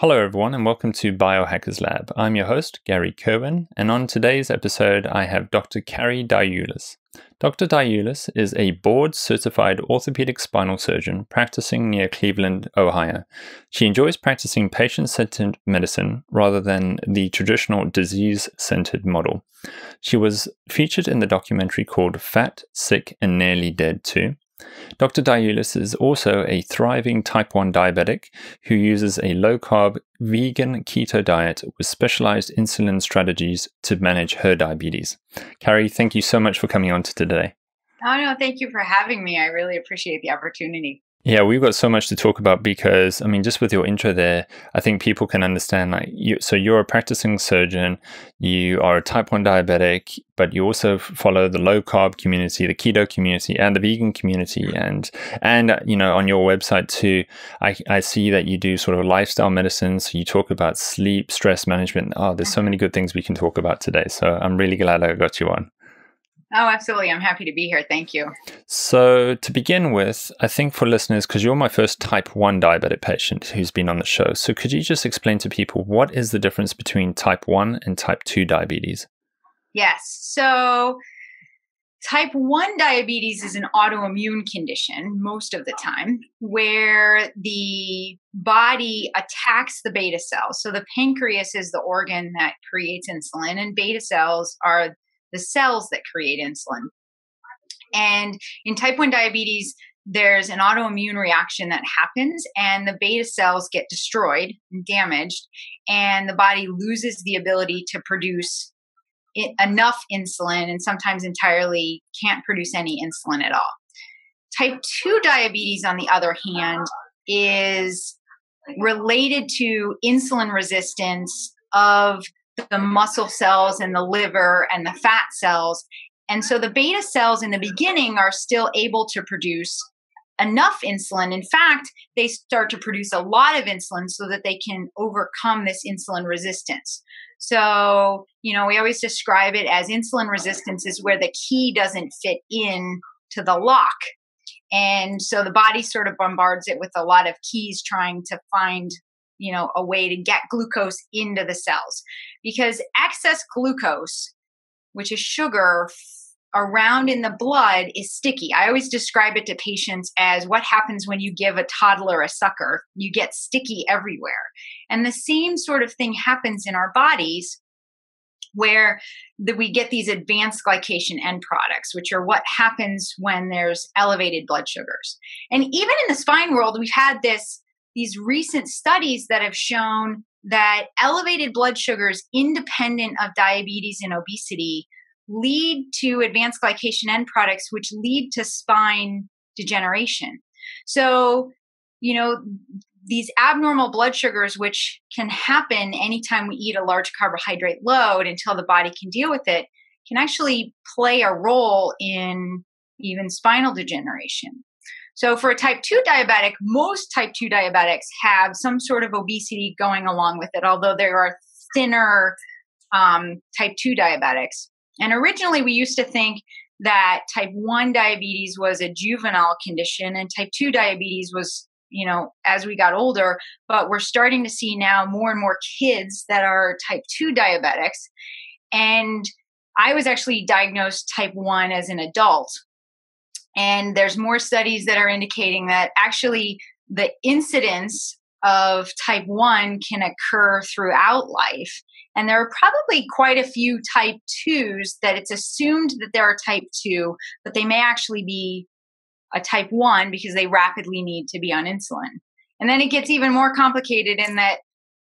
Hello, everyone, and welcome to Biohackers Lab. I'm your host, Gary Cohen, and on today's episode, I have Dr. Carrie Diulus. Dr. Diulus is a board-certified orthopaedic spinal surgeon practicing near Cleveland, Ohio. She enjoys practicing patient-centered medicine rather than the traditional disease-centered model. She was featured in the documentary called Fat, Sick, and Nearly Dead 2. Dr. Diulus is also a thriving type 1 diabetic who uses a low-carb, vegan keto diet with specialized insulin strategies to manage her diabetes. Carrie, thank you so much for coming on to today. Oh, no, thank you for having me. I really appreciate the opportunity. Yeah, we've got so much to talk about because, just with your intro there, I think people can understand, so you're a practicing surgeon, you are a type 1 diabetic, but you also follow the low-carb community, the keto community, and the vegan community. And on your website too, I see that you do sort of lifestyle medicine. So you talk about sleep, stress management. Oh, there's so many good things we can talk about today. So I'm really glad I got you on. Oh, absolutely. I'm happy to be here. Thank you. So to begin with, I think for listeners, because you're my first type 1 diabetic patient who's been on the show, so could you just explain to people what is the difference between type 1 and type 2 diabetes? Yes. So type 1 diabetes is an autoimmune condition most of the time where the body attacks the beta cells. So the pancreas is the organ that creates insulin, and beta cells are the cells that create insulin. And in type 1 diabetes, there's an autoimmune reaction that happens, and the beta cells get destroyed and damaged, and the body loses the ability to produce enough insulin, and sometimes entirely can't produce any insulin at all. Type 2 diabetes, on the other hand, is related to insulin resistance of the muscle cells and the liver and the fat cells. And so the beta cells in the beginning are still able to produce enough insulin. In fact, they start to produce a lot of insulin so that they can overcome this insulin resistance. So, we always describe it as insulin resistance is where the key doesn't fit in to the lock. And so the body sort of bombards it with a lot of keys trying to find a way to get glucose into the cells, because excess glucose, which is sugar around in the blood, is sticky. I always describe it to patients as what happens when you give a toddler a sucker. You get sticky everywhere. And the same sort of thing happens in our bodies where we get these advanced glycation end products, which are what happens when there's elevated blood sugars. And even in the spine world, we've had these recent studies that have shown that elevated blood sugars independent of diabetes and obesity lead to advanced glycation end products, which lead to spine degeneration. So, these abnormal blood sugars, which can happen anytime we eat a large carbohydrate load until the body can deal with it, can actually play a role in even spinal degeneration. So for a type 2 diabetic, most type 2 diabetics have some sort of obesity going along with it, although there are thinner type 2 diabetics. And originally we used to think that type 1 diabetes was a juvenile condition and type 2 diabetes was, as we got older, but we're starting to see now more and more kids that are type 2 diabetics. And I was actually diagnosed type 1 as an adult. And there's more studies that are indicating that actually the incidence of type 1 can occur throughout life. And there are probably quite a few type 2s that it's assumed that they're type 2, but they may actually be a type 1 because they rapidly need to be on insulin. And then it gets even more complicated in that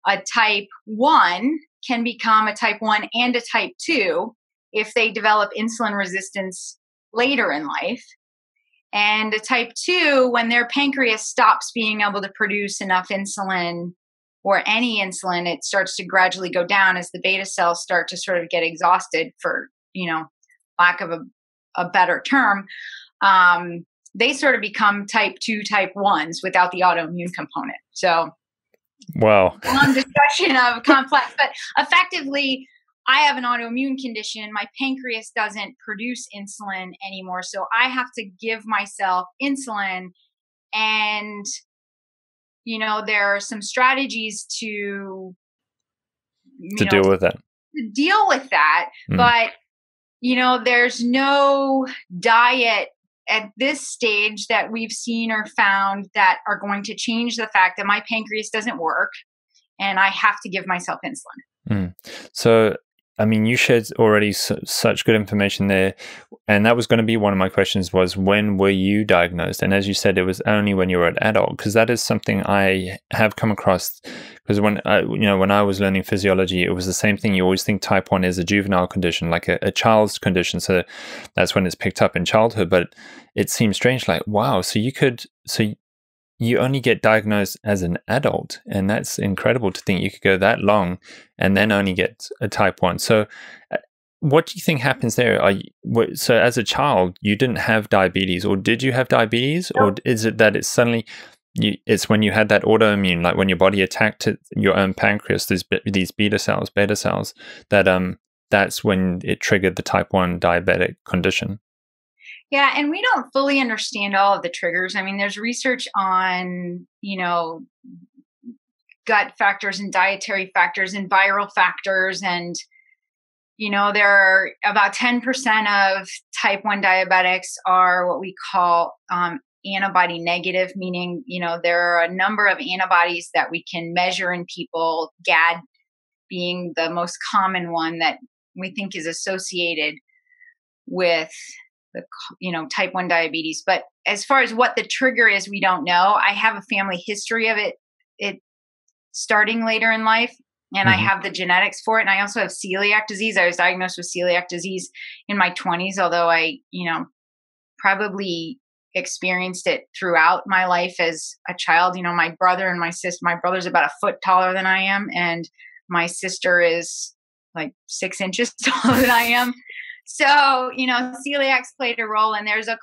a type 1 can become a type 1 and a type 2 if they develop insulin resistance later in life. And a type 2, when their pancreas stops being able to produce enough insulin or any insulin, it starts to gradually go down as the beta cells start to sort of get exhausted, for, lack of a better term. They sort of become type 2, type 1s without the autoimmune component. So, wow. Long discussion of complex, but effectively, I have an autoimmune condition. My pancreas doesn't produce insulin anymore. So I have to give myself insulin. And there are some strategies to deal with that. To deal with that, but there's no diet at this stage that we've seen or found that are going to change the fact that my pancreas doesn't work and I have to give myself insulin. So, I mean, you shared already such good information there. And that was going to be one of my questions was, when were you diagnosed? And as you said, it was only when you were an adult, because that is something I have come across. Because when I was learning physiology, it was the same thing. You always think type 1 is a juvenile condition, like a child's condition. So that's when it's picked up in childhood. But it seems strange, like, wow, so you only get diagnosed as an adult, and that's incredible to think you could go that long and then only get a type 1. So what do you think happens there? So as a child, you didn't have diabetes, or did you have diabetes? No. Or is it that it's suddenly, it's when you had that autoimmune, like when your body attacked your own pancreas, these beta cells, that that's when it triggered the type 1 diabetic condition? Yeah, and we don't fully understand all of the triggers. I mean, there's research on, gut factors and dietary factors and viral factors. And, there are about 10% of type 1 diabetics are what we call antibody negative, meaning, there are a number of antibodies that we can measure in people, GAD being the most common one that we think is associated with the type 1 diabetes. But as far as what the trigger is, we don't know. I have a family history of it starting later in life, and I have the genetics for it. And I also have celiac disease. I was diagnosed with celiac disease in my 20s, although I, probably experienced it throughout my life as a child. My brother and my sister, my brother's about a foot taller than I am, and my sister is like 6 inches taller than I am. So, celiac's played a role, and there's a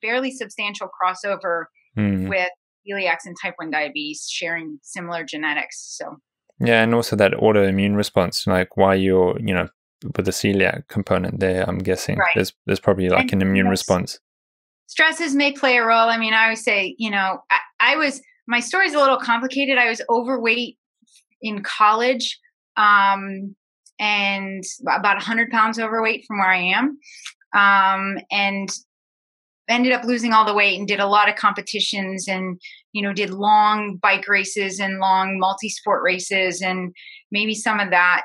fairly substantial crossover with celiacs and type 1 diabetes sharing similar genetics. So, yeah, and also that autoimmune response, like why you're, with the celiac component there, I'm guessing there's probably like an immune response. Stresses may play a role. I mean, I always say, my story's a little complicated. I was overweight in college. And about 100 pounds overweight from where I am, and ended up losing all the weight and did a lot of competitions and, did long bike races and long multi-sport races. And maybe some of that,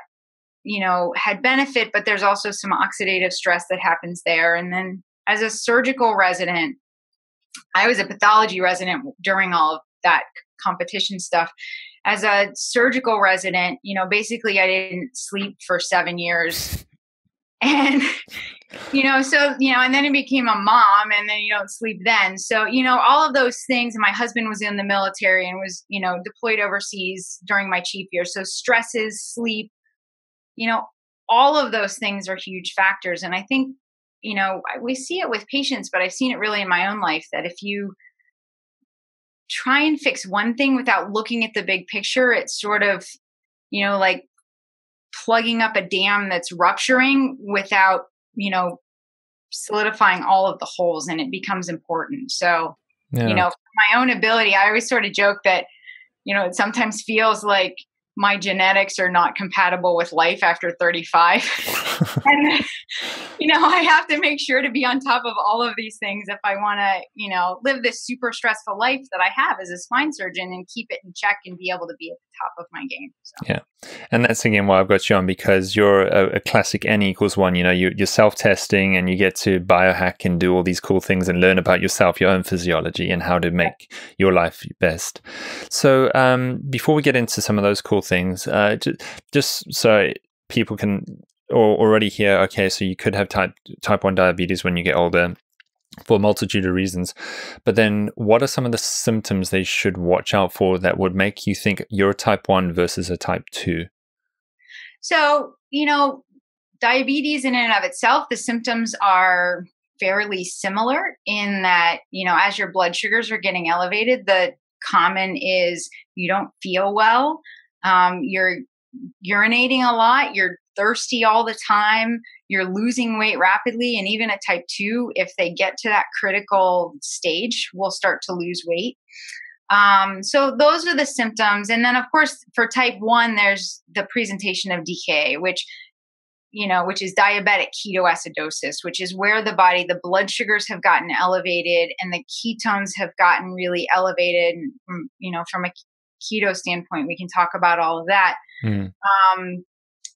had benefit, but there's also some oxidative stress that happens there. And then as a surgical resident, I was a pathology resident during all of that competition stuff. As a surgical resident, basically I didn't sleep for 7 years. And, and then I became a mom, and then you don't sleep then. So, all of those things. And my husband was in the military and was, deployed overseas during my chief year. So stresses, sleep, all of those things are huge factors. And I think, we see it with patients, but I've seen it really in my own life that if you try and fix one thing without looking at the big picture, it's sort of, like plugging up a dam that's rupturing without, solidifying all of the holes, and it becomes important. So, for my own ability, I always sort of joke that, it sometimes feels like my genetics are not compatible with life after 35. And, I have to make sure to be on top of all of these things if I want to, live this super stressful life that I have as a spine surgeon and keep it in check and be able to be at the top of my game. So. Yeah. And that's again why I've got you on, because you're a classic N=1. You're self-testing, and you get to biohack and do all these cool things and learn about yourself, your own physiology, and how to make your life best. So before we get into some of those cool things, just so people can already hear, okay, so you could have type 1 diabetes when you get older for a multitude of reasons. But then what are some of the symptoms they should watch out for that would make you think you're a type 1 versus a type 2? So, diabetes in and of itself, the symptoms are fairly similar in that, as your blood sugars are getting elevated, the common is you don't feel well, you're urinating a lot, you're thirsty all the time, you're losing weight rapidly. And even a type 2, if they get to that critical stage, will start to lose weight. So those are the symptoms. And then of course for type 1, there's the presentation of DKA, which is diabetic ketoacidosis, which is where the blood sugars have gotten elevated and the ketones have gotten really elevated. From a keto standpoint, we can talk about all of that.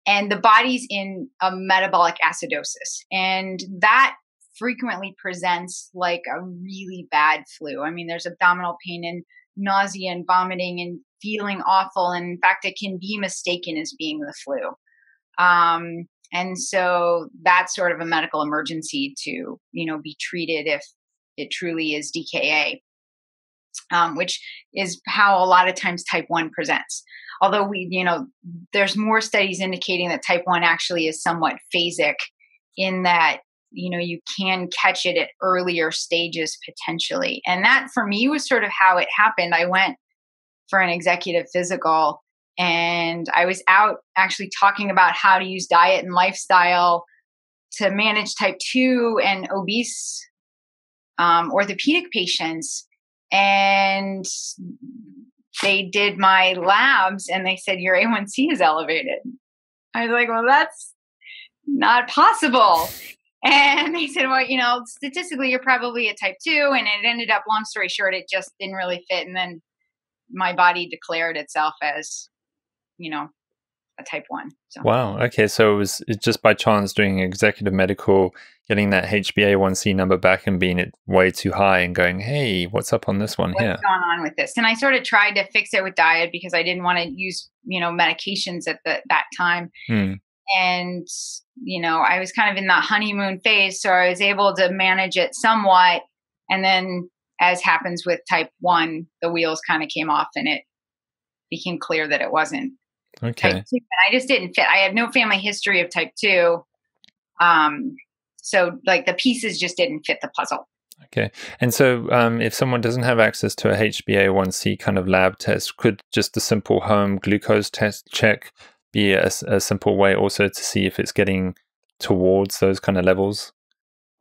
And the body's in a metabolic acidosis. And that frequently presents like a really bad flu. I mean, there's abdominal pain and nausea and vomiting and feeling awful. And in fact, it can be mistaken as being the flu. And so that's sort of a medical emergency to, be treated if it truly is DKA, which is how a lot of times type 1 presents. Although there's more studies indicating that type 1 actually is somewhat phasic in that, you can catch it at earlier stages potentially. And that for me was sort of how it happened. I went for an executive physical and I was out actually talking about how to use diet and lifestyle to manage type 2 and obese orthopedic patients. And they did my labs and they said, your A1C is elevated. I was like, well, that's not possible. And they said, well, statistically, you're probably a type 2. And it ended up, long story short, it just didn't really fit. And then my body declared itself as, a type 1. So. Wow. Okay. So it's just by chance doing executive medical, getting that HbA1c number back and being it way too high and going, hey, what's up on this one here? What's going on with this? And I sort of tried to fix it with diet because I didn't want to use, medications at that time. And, I was kind of in that honeymoon phase. So I was able to manage it somewhat. And then as happens with type 1, the wheels kind of came off and it became clear that it wasn't okay. type 2. And I just didn't fit. I have no family history of type 2. So like the pieces just didn't fit the puzzle. Okay. And so if someone doesn't have access to a HbA1c kind of lab test, could just a simple home glucose test check be a simple way also to see if it's getting towards those kind of levels,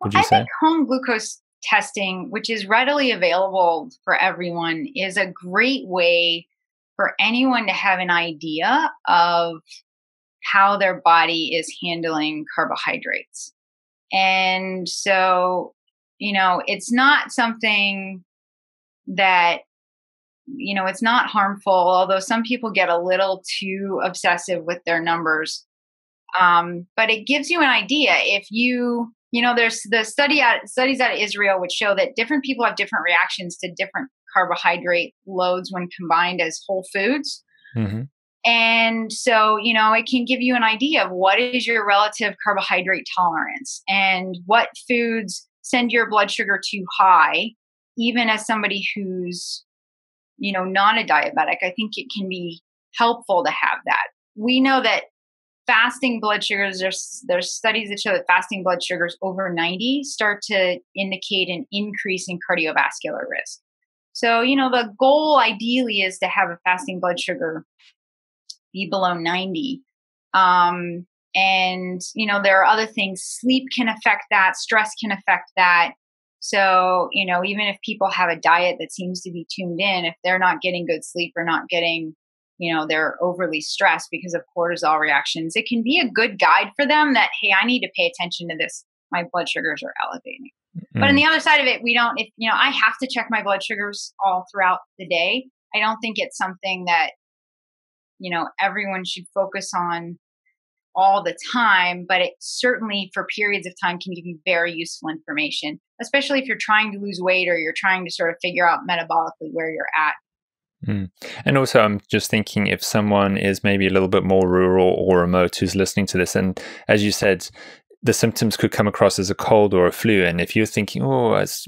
would you say? I think home glucose testing, which is readily available for everyone, is a great way for anyone to have an idea of how their body is handling carbohydrates. And so, it's not something that, it's not harmful, although some people get a little too obsessive with their numbers. But it gives you an idea. If there's the studies out of Israel which show that different people have different reactions to different carbohydrate loads when combined as whole foods. Mm-hmm. And so, it can give you an idea of what is your relative carbohydrate tolerance and what foods send your blood sugar too high, even as somebody who's, not a diabetic. I think it can be helpful to have that. We know that fasting blood sugars, there's studies that show that fasting blood sugars over 90 start to indicate an increase in cardiovascular risk. So, the goal ideally is to have a fasting blood sugar be below 90. And, there are other things. Sleep can affect that. Stress can affect that. So, even if people have a diet that seems to be tuned in, if they're not getting good sleep or not getting, they're overly stressed because of cortisol reactions, it can be a good guide for them that, hey, I need to pay attention to this. My blood sugars are elevating. Mm. But on the other side of it, I have to check my blood sugars all throughout the day. I don't think it's something that, everyone should focus on all the time, but it certainly for periods of time can give you very useful information, especially if you're trying to lose weight or you're trying to sort of figure out metabolically where you're at. Mm. And also, I'm just thinking if someone is maybe a little bit more rural or remote who's listening to this, and as you said, the symptoms could come across as a cold or a flu. And if you're thinking, as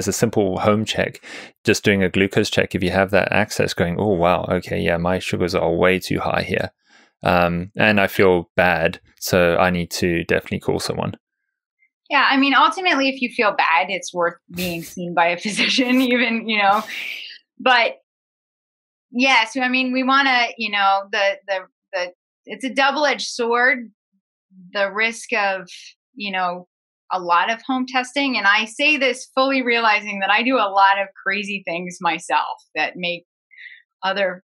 a simple home check, just doing a glucose check, if you have that access going, oh, wow, okay, yeah, my sugars are way too high here. And I feel bad, so I need to definitely call someone. Yeah, I mean, ultimately, if you feel bad, it's worth being seen by a physician, even, But yeah, so I mean, we want to, it's a double-edged sword. The risk of, a lot of home testing. And I say this fully realizing that I do a lot of crazy things myself that make other,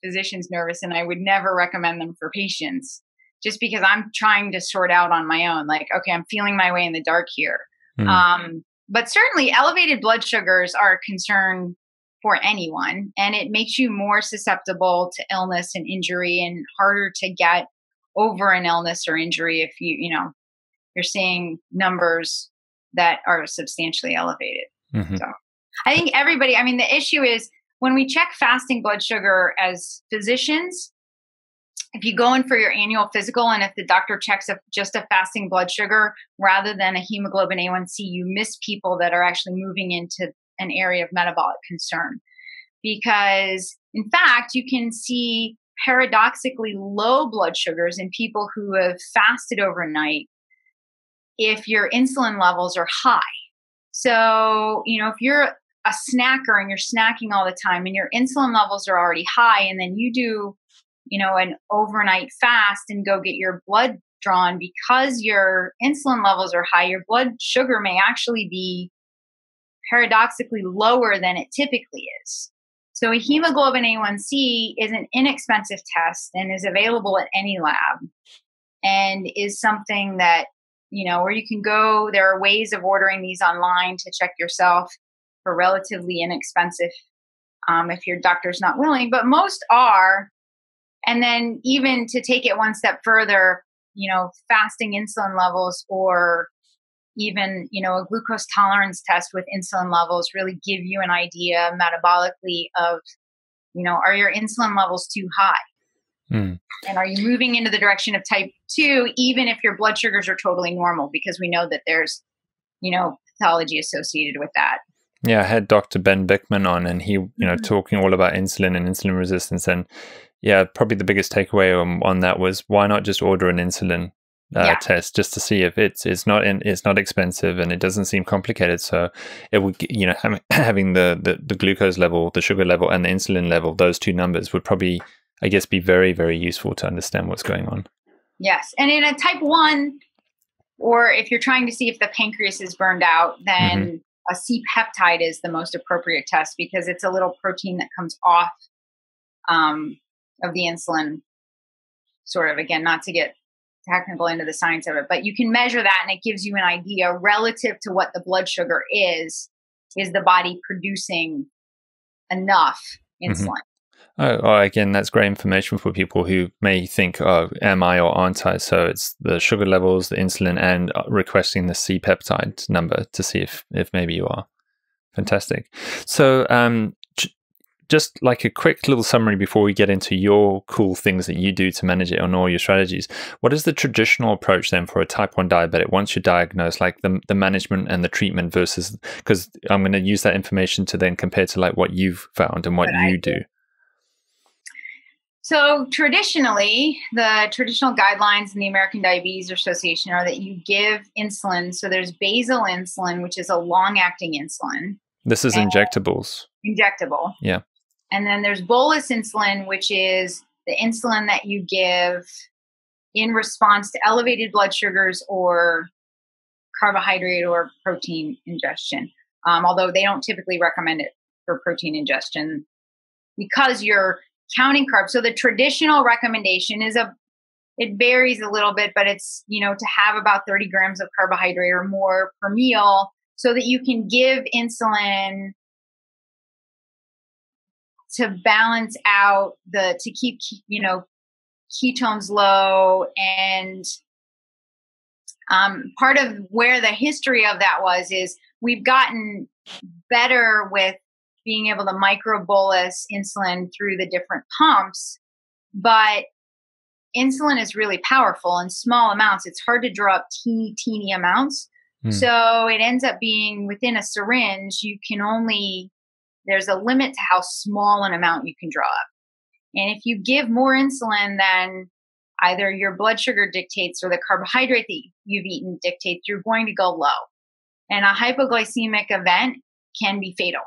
physicians nervous. And I would never recommend them for patients just because I'm trying to sort out on my own. Like, okay, I'm feeling my way in the dark here. But certainly elevated blood sugars are a concern for anyone, and it makes you more susceptible to illness and injury and harder to get over an illness or injury if you're seeing numbers that are substantially elevated. So I think the issue is when we check fasting blood sugar as physicians, if you go in for your annual physical and if the doctor checks just a fasting blood sugar rather than a hemoglobin A1C, you miss people that are actually moving into an area of metabolic concern. Because in fact, you can see paradoxically low blood sugars in people who have fasted overnight if your insulin levels are high. So, if you're a snacker and you're snacking all the time and your insulin levels are already high, and then you do an overnight fast and go get your blood drawn because your insulin levels are high, your blood sugar may actually be paradoxically lower than it typically is. So a hemoglobin A1C is an inexpensive test and is available at any lab and is something that, where you can go, there are ways of ordering these online to check yourself for relatively inexpensive if your doctor's not willing, but most are. And then even to take it one step further, fasting insulin levels or even, a glucose tolerance test with insulin levels really give you an idea metabolically of, are your insulin levels too high? And are you moving into the direction of type 2, even if your blood sugars are totally normal? Because we know that there's, pathology associated with that. Yeah, I had Dr. Ben Bickman on, and he, talking all about insulin and insulin resistance. And yeah, probably the biggest takeaway on that was why not just order an insulin test just to see if it's not expensive and it doesn't seem complicated. So it would, having the glucose level, the sugar level, and the insulin level, those two numbers would probably, I guess, be very, very useful to understand what's going on. Yes, and in a type 1, or if you're trying to see if the pancreas is burned out, then a C-peptide is the most appropriate test because it's a little protein that comes off of the insulin, sort of, again, not to get technical into the science of it, but you can measure that and it gives you an idea relative to what the blood sugar is the body producing enough insulin? Oh, again, that's great information for people who may think, am I or aren't I? So it's the sugar levels, the insulin, and requesting the C-peptide number to see if maybe you are. Fantastic. So just like a quick little summary before we get into your cool things that you do to manage it on all your strategies. What is the traditional approach then for a type 1 diabetic once you're diagnosed, like the management and the treatment versus, because I'm going to use that information to then compare to like what you've found and what you do. So traditionally, the traditional guidelines in the American Diabetes Association are that you give insulin. So there's basal insulin, which is a long-acting insulin. This is injectables. Injectable. Yeah. And then there's bolus insulin, which is the insulin that you give in response to elevated blood sugars or carbohydrate or protein ingestion. Although they don't typically recommend it for protein ingestion because you're counting carbs. So the traditional recommendation is it varies a little bit, but it's, to have about 30 grams of carbohydrate or more per meal so that you can give insulin to balance out to keep, ketones low. And part of where the history of that is we've gotten better with being able to microbolus insulin through the different pumps, but insulin is really powerful in small amounts. It's hard to draw up teeny amounts. So it ends up being within a syringe, there's a limit to how small an amount you can draw up. And if you give more insulin than either your blood sugar dictates or the carbohydrate that you've eaten dictates, you're going to go low. And a hypoglycemic event can be fatal.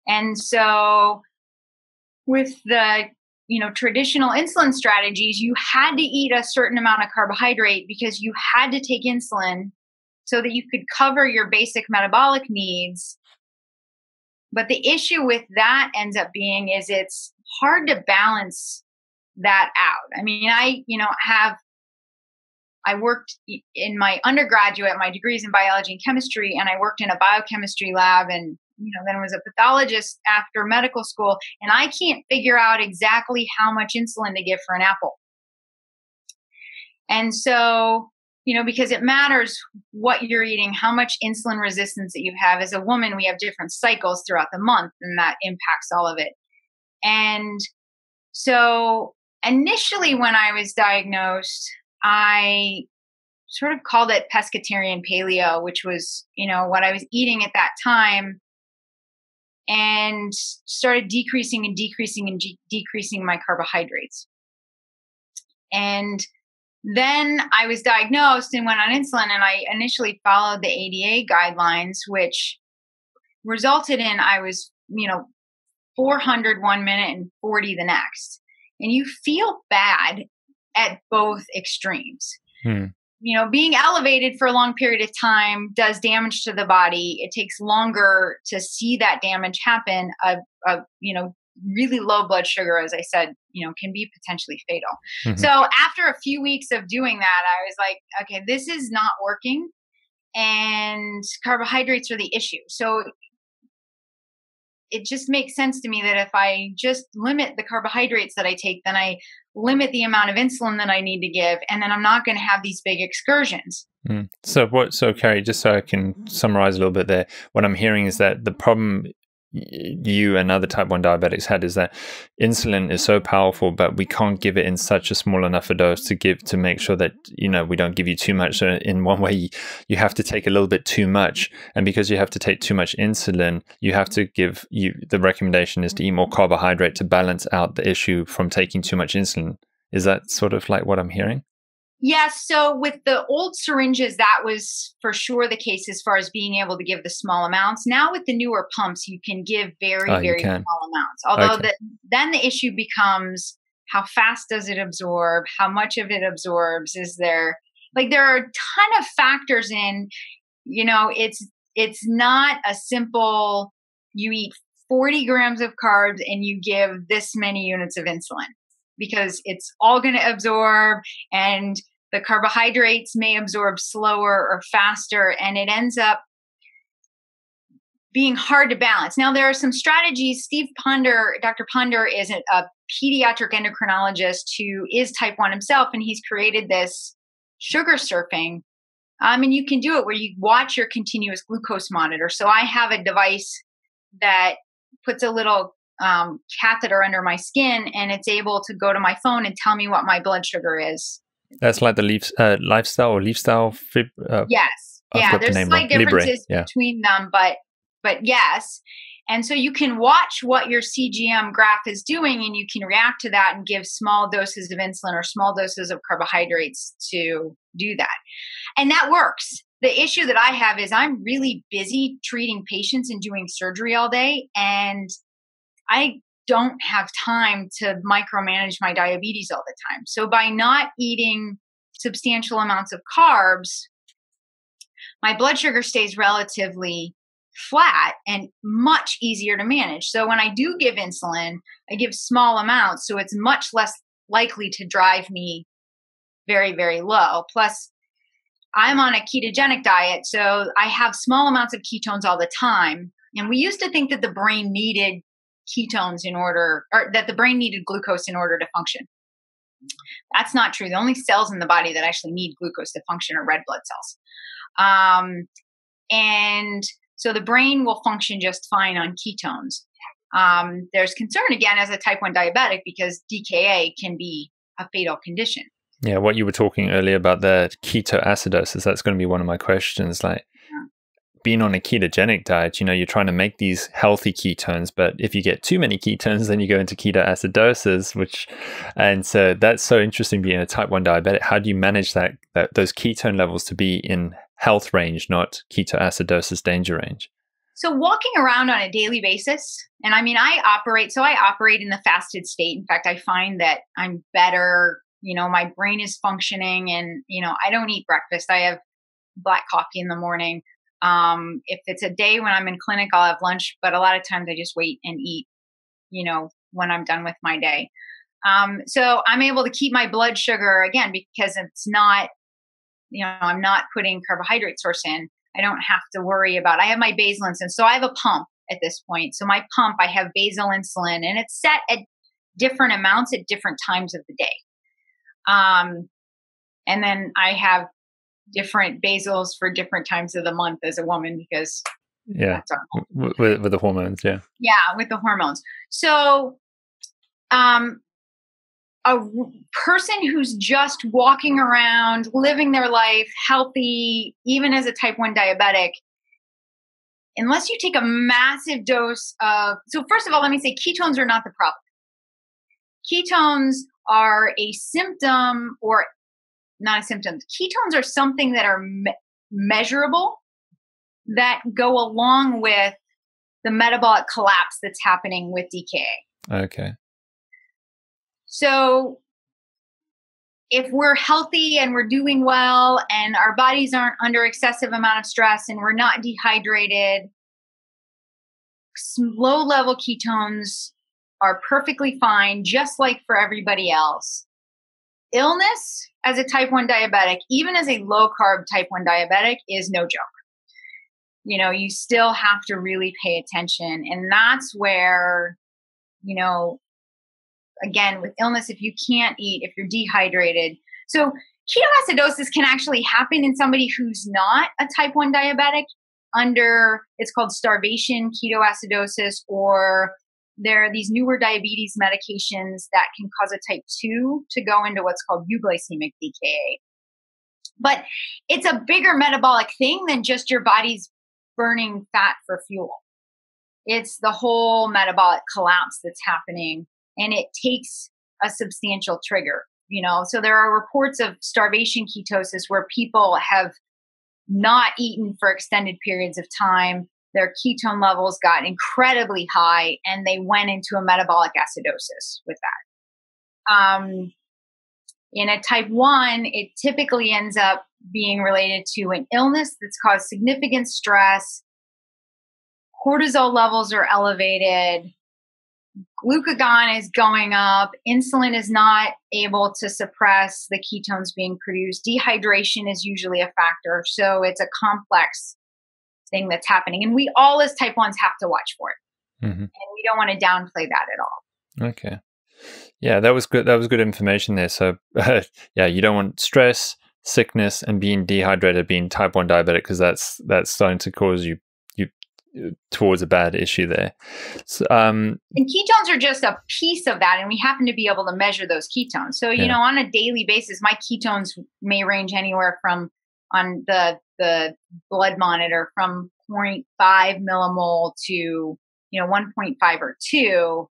And so with the, traditional insulin strategies, you had to eat a certain amount of carbohydrate because you had to take insulin so that you could cover your basic metabolic needs. But the issue with that ends up being is it's hard to balance that out. I mean, I worked in my undergraduate, my degrees in biology and chemistry, and I worked in a biochemistry lab, and then was a pathologist after medical school, and I can't figure out exactly how much insulin to give for an apple. And so, because it matters what you're eating, how much insulin resistance that you have. As a woman, we have different cycles throughout the month, and that impacts all of it. And so initially when I was diagnosed, I sort of called it pescatarian paleo, which was, what I was eating at that time, and started decreasing my carbohydrates. And then I was diagnosed and went on insulin, and I initially followed the ADA guidelines, which resulted in I was, 400 1 minute and 40 the next. And you feel bad at both extremes. Being elevated for a long period of time does damage to the body. It takes longer to see that damage happen. Really low blood sugar, as I said, can be potentially fatal. Mm-hmm. So after a few weeks of doing that, I was like, okay, this is not working, and carbohydrates are the issue. So it just makes sense to me that if I just limit the carbohydrates that I take, then I limit the amount of insulin that I need to give, and then I'm not going to have these big excursions. So Carrie, just so I can summarize a little bit there, what I'm hearing is that the problem you and other type 1 diabetics had is that insulin is so powerful, but we can't give it in such a small enough a dose to make sure that we don't give you too much. So in one way, you have to take a little bit too much, and because you have to take too much insulin, you have to give the recommendation is to eat more carbohydrate to balance out the issue from taking too much insulin. Is that sort of like what I'm hearing? Yes. So with the old syringes, that was for sure the case as far as being able to give the small amounts. Now with the newer pumps, you can give very small amounts. Although then the issue becomes, how fast does it absorb? How much of it absorbs? Is there are a ton of factors in, it's not a simple, you eat 40 grams of carbs and you give this many units of insulin, because it's all going to absorb, and the carbohydrates may absorb slower or faster, and it ends up being hard to balance. Now, there are some strategies. Dr. Ponder is a pediatric endocrinologist who is type 1 himself, and he's created this sugar surfing. And you can do it where you watch your continuous glucose monitor. So I have a device that puts a little catheter under my skin, and it's able to go to my phone and tell me what my blood sugar is. That's like the lifestyle. Yes. Yeah. There's slight differences between them, but yes. And so you can watch what your CGM graph is doing, and you can react to that and give small doses of insulin or small doses of carbohydrates to do that. And that works. The issue that I have is I'm really busy treating patients and doing surgery all day, and I don't have time to micromanage my diabetes all the time. So by not eating substantial amounts of carbs, my blood sugar stays relatively flat and much easier to manage. So when I do give insulin, I give small amounts, so it's much less likely to drive me very, very low. Plus, I'm on a ketogenic diet, so I have small amounts of ketones all the time. And we used to think that the brain needed ketones or that the brain needed glucose in order to function. That's not true. The only cells in the body that actually need glucose to function are red blood cells. And so the brain will function just fine on ketones. There's concern again as a type 1 diabetic, because DKA can be a fatal condition. Yeah, what you were talking earlier about the ketoacidosis, that's going to be one of my questions. Being on a ketogenic diet, you're trying to make these healthy ketones, but if you get too many ketones, then you go into ketoacidosis, and so that's so interesting being a type 1 diabetic. How do you manage those ketone levels to be in health range, not ketoacidosis danger range? So walking around on a daily basis, and I operate in the fasted state. In fact, I find that I'm better, my brain is functioning, and, I don't eat breakfast. I have black coffee in the morning. If it's a day when I'm in clinic, I'll have lunch, but a lot of times I just wait and eat, when I'm done with my day. So I'm able to keep my blood sugar, again, because it's not, I'm not putting carbohydrate source in. I don't have to worry about, I have my basal insulin. So I have a pump at this point. So my pump, I have basal insulin, and it's set at different amounts at different times of the day. And then I have different basals for different times of the month as a woman, because that's our with the hormones. Yeah, with the hormones. So a person who's just walking around, living their life healthy, even as a type 1 diabetic, unless you take a massive dose of, so first of all, let me say ketones are not the problem. Ketones are a symptom, or not a symptom. Ketones are something that are measurable, that go along with the metabolic collapse that's happening with DKA. Okay. So if we're healthy and we're doing well and our bodies aren't under excessive amount of stress and we're not dehydrated, low level ketones are perfectly fine, just like for everybody else. Illness as a type 1 diabetic, even as a low carb type 1 diabetic, is no joke. You still have to really pay attention. And that's where, again, with illness, if you can't eat, if you're dehydrated. So ketoacidosis can actually happen in somebody who's not a type 1 diabetic it's called starvation ketoacidosis, or there are these newer diabetes medications that can cause a type 2 to go into what's called euglycemic DKA. But it's a bigger metabolic thing than just your body's burning fat for fuel. It's the whole metabolic collapse that's happening, and it takes a substantial trigger, So there are reports of starvation ketosis where people have not eaten for extended periods of time. Their ketone levels got incredibly high, and they went into a metabolic acidosis with that. In a type 1, it typically ends up being related to an illness that's caused significant stress. Cortisol levels are elevated. Glucagon is going up. Insulin is not able to suppress the ketones being produced. Dehydration is usually a factor. So it's a complex thing that's happening. And we all as type 1s have to watch for it. Mm-hmm. And we don't want to downplay that at all. Okay. Yeah, that was good. That was good information there. So you don't want stress, sickness, and being dehydrated, being type 1 diabetic, because that's starting to cause you towards a bad issue there. So, and ketones are just a piece of that, and we happen to be able to measure those ketones. So, on a daily basis, my ketones may range anywhere from, on the blood monitor, from 0.5 millimole to, 1.5 or 2.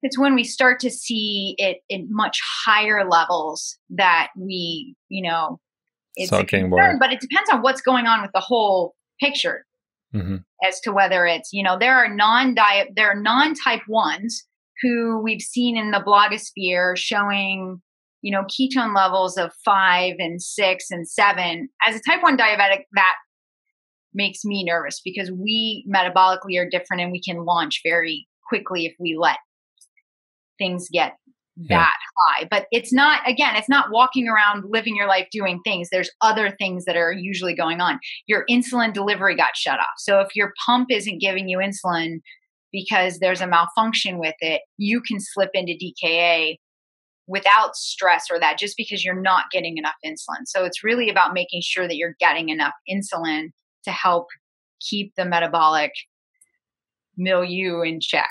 It's when we start to see it in much higher levels that we, it's a concern, but it depends on what's going on with the whole picture. Mm-hmm. As to whether it's, there are non-type 1s who we've seen in the blogosphere showing, ketone levels of 5 and 6 and 7. As a type 1 diabetic, that makes me nervous, because we metabolically are different, and we can launch very quickly if we let things get that high. But it's not walking around living your life doing things. There's other things that are usually going on. Your insulin delivery got shut off. So if your pump isn't giving you insulin because there's a malfunction with it, you can slip into DKA without stress or that, just because you're not getting enough insulin. So it's really about making sure that you're getting enough insulin to help keep the metabolic milieu in check.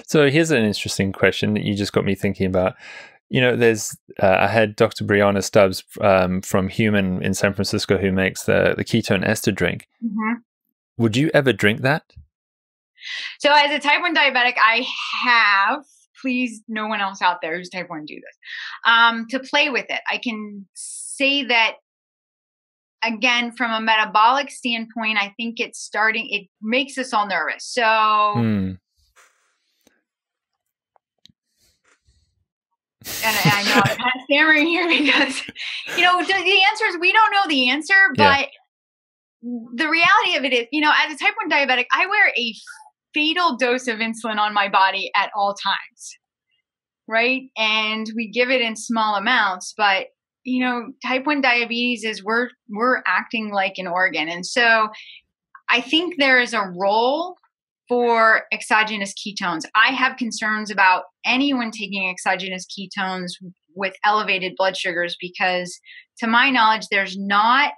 So here's an interesting question that you just got me thinking about. There's I had Dr. Brianna Stubbs from Human in San Francisco, who makes the ketone Ester drink. Mm-hmm. Would you ever drink that? So as a type 1 diabetic, I have, please, no one else out there who's type 1 do this, to play with it. I can say that, again, from a metabolic standpoint, I think it makes us all nervous. So And I know I'm kind of stammering here because, the answer is we don't know the answer, but the reality of it is, as a type 1 diabetic, I wear a fatal dose of insulin on my body at all times, right? And we give it in small amounts, but type 1 diabetes is we're acting like an organ. And so I think there is a role for exogenous ketones. I have concerns about anyone taking exogenous ketones with elevated blood sugars because, to my knowledge, there's not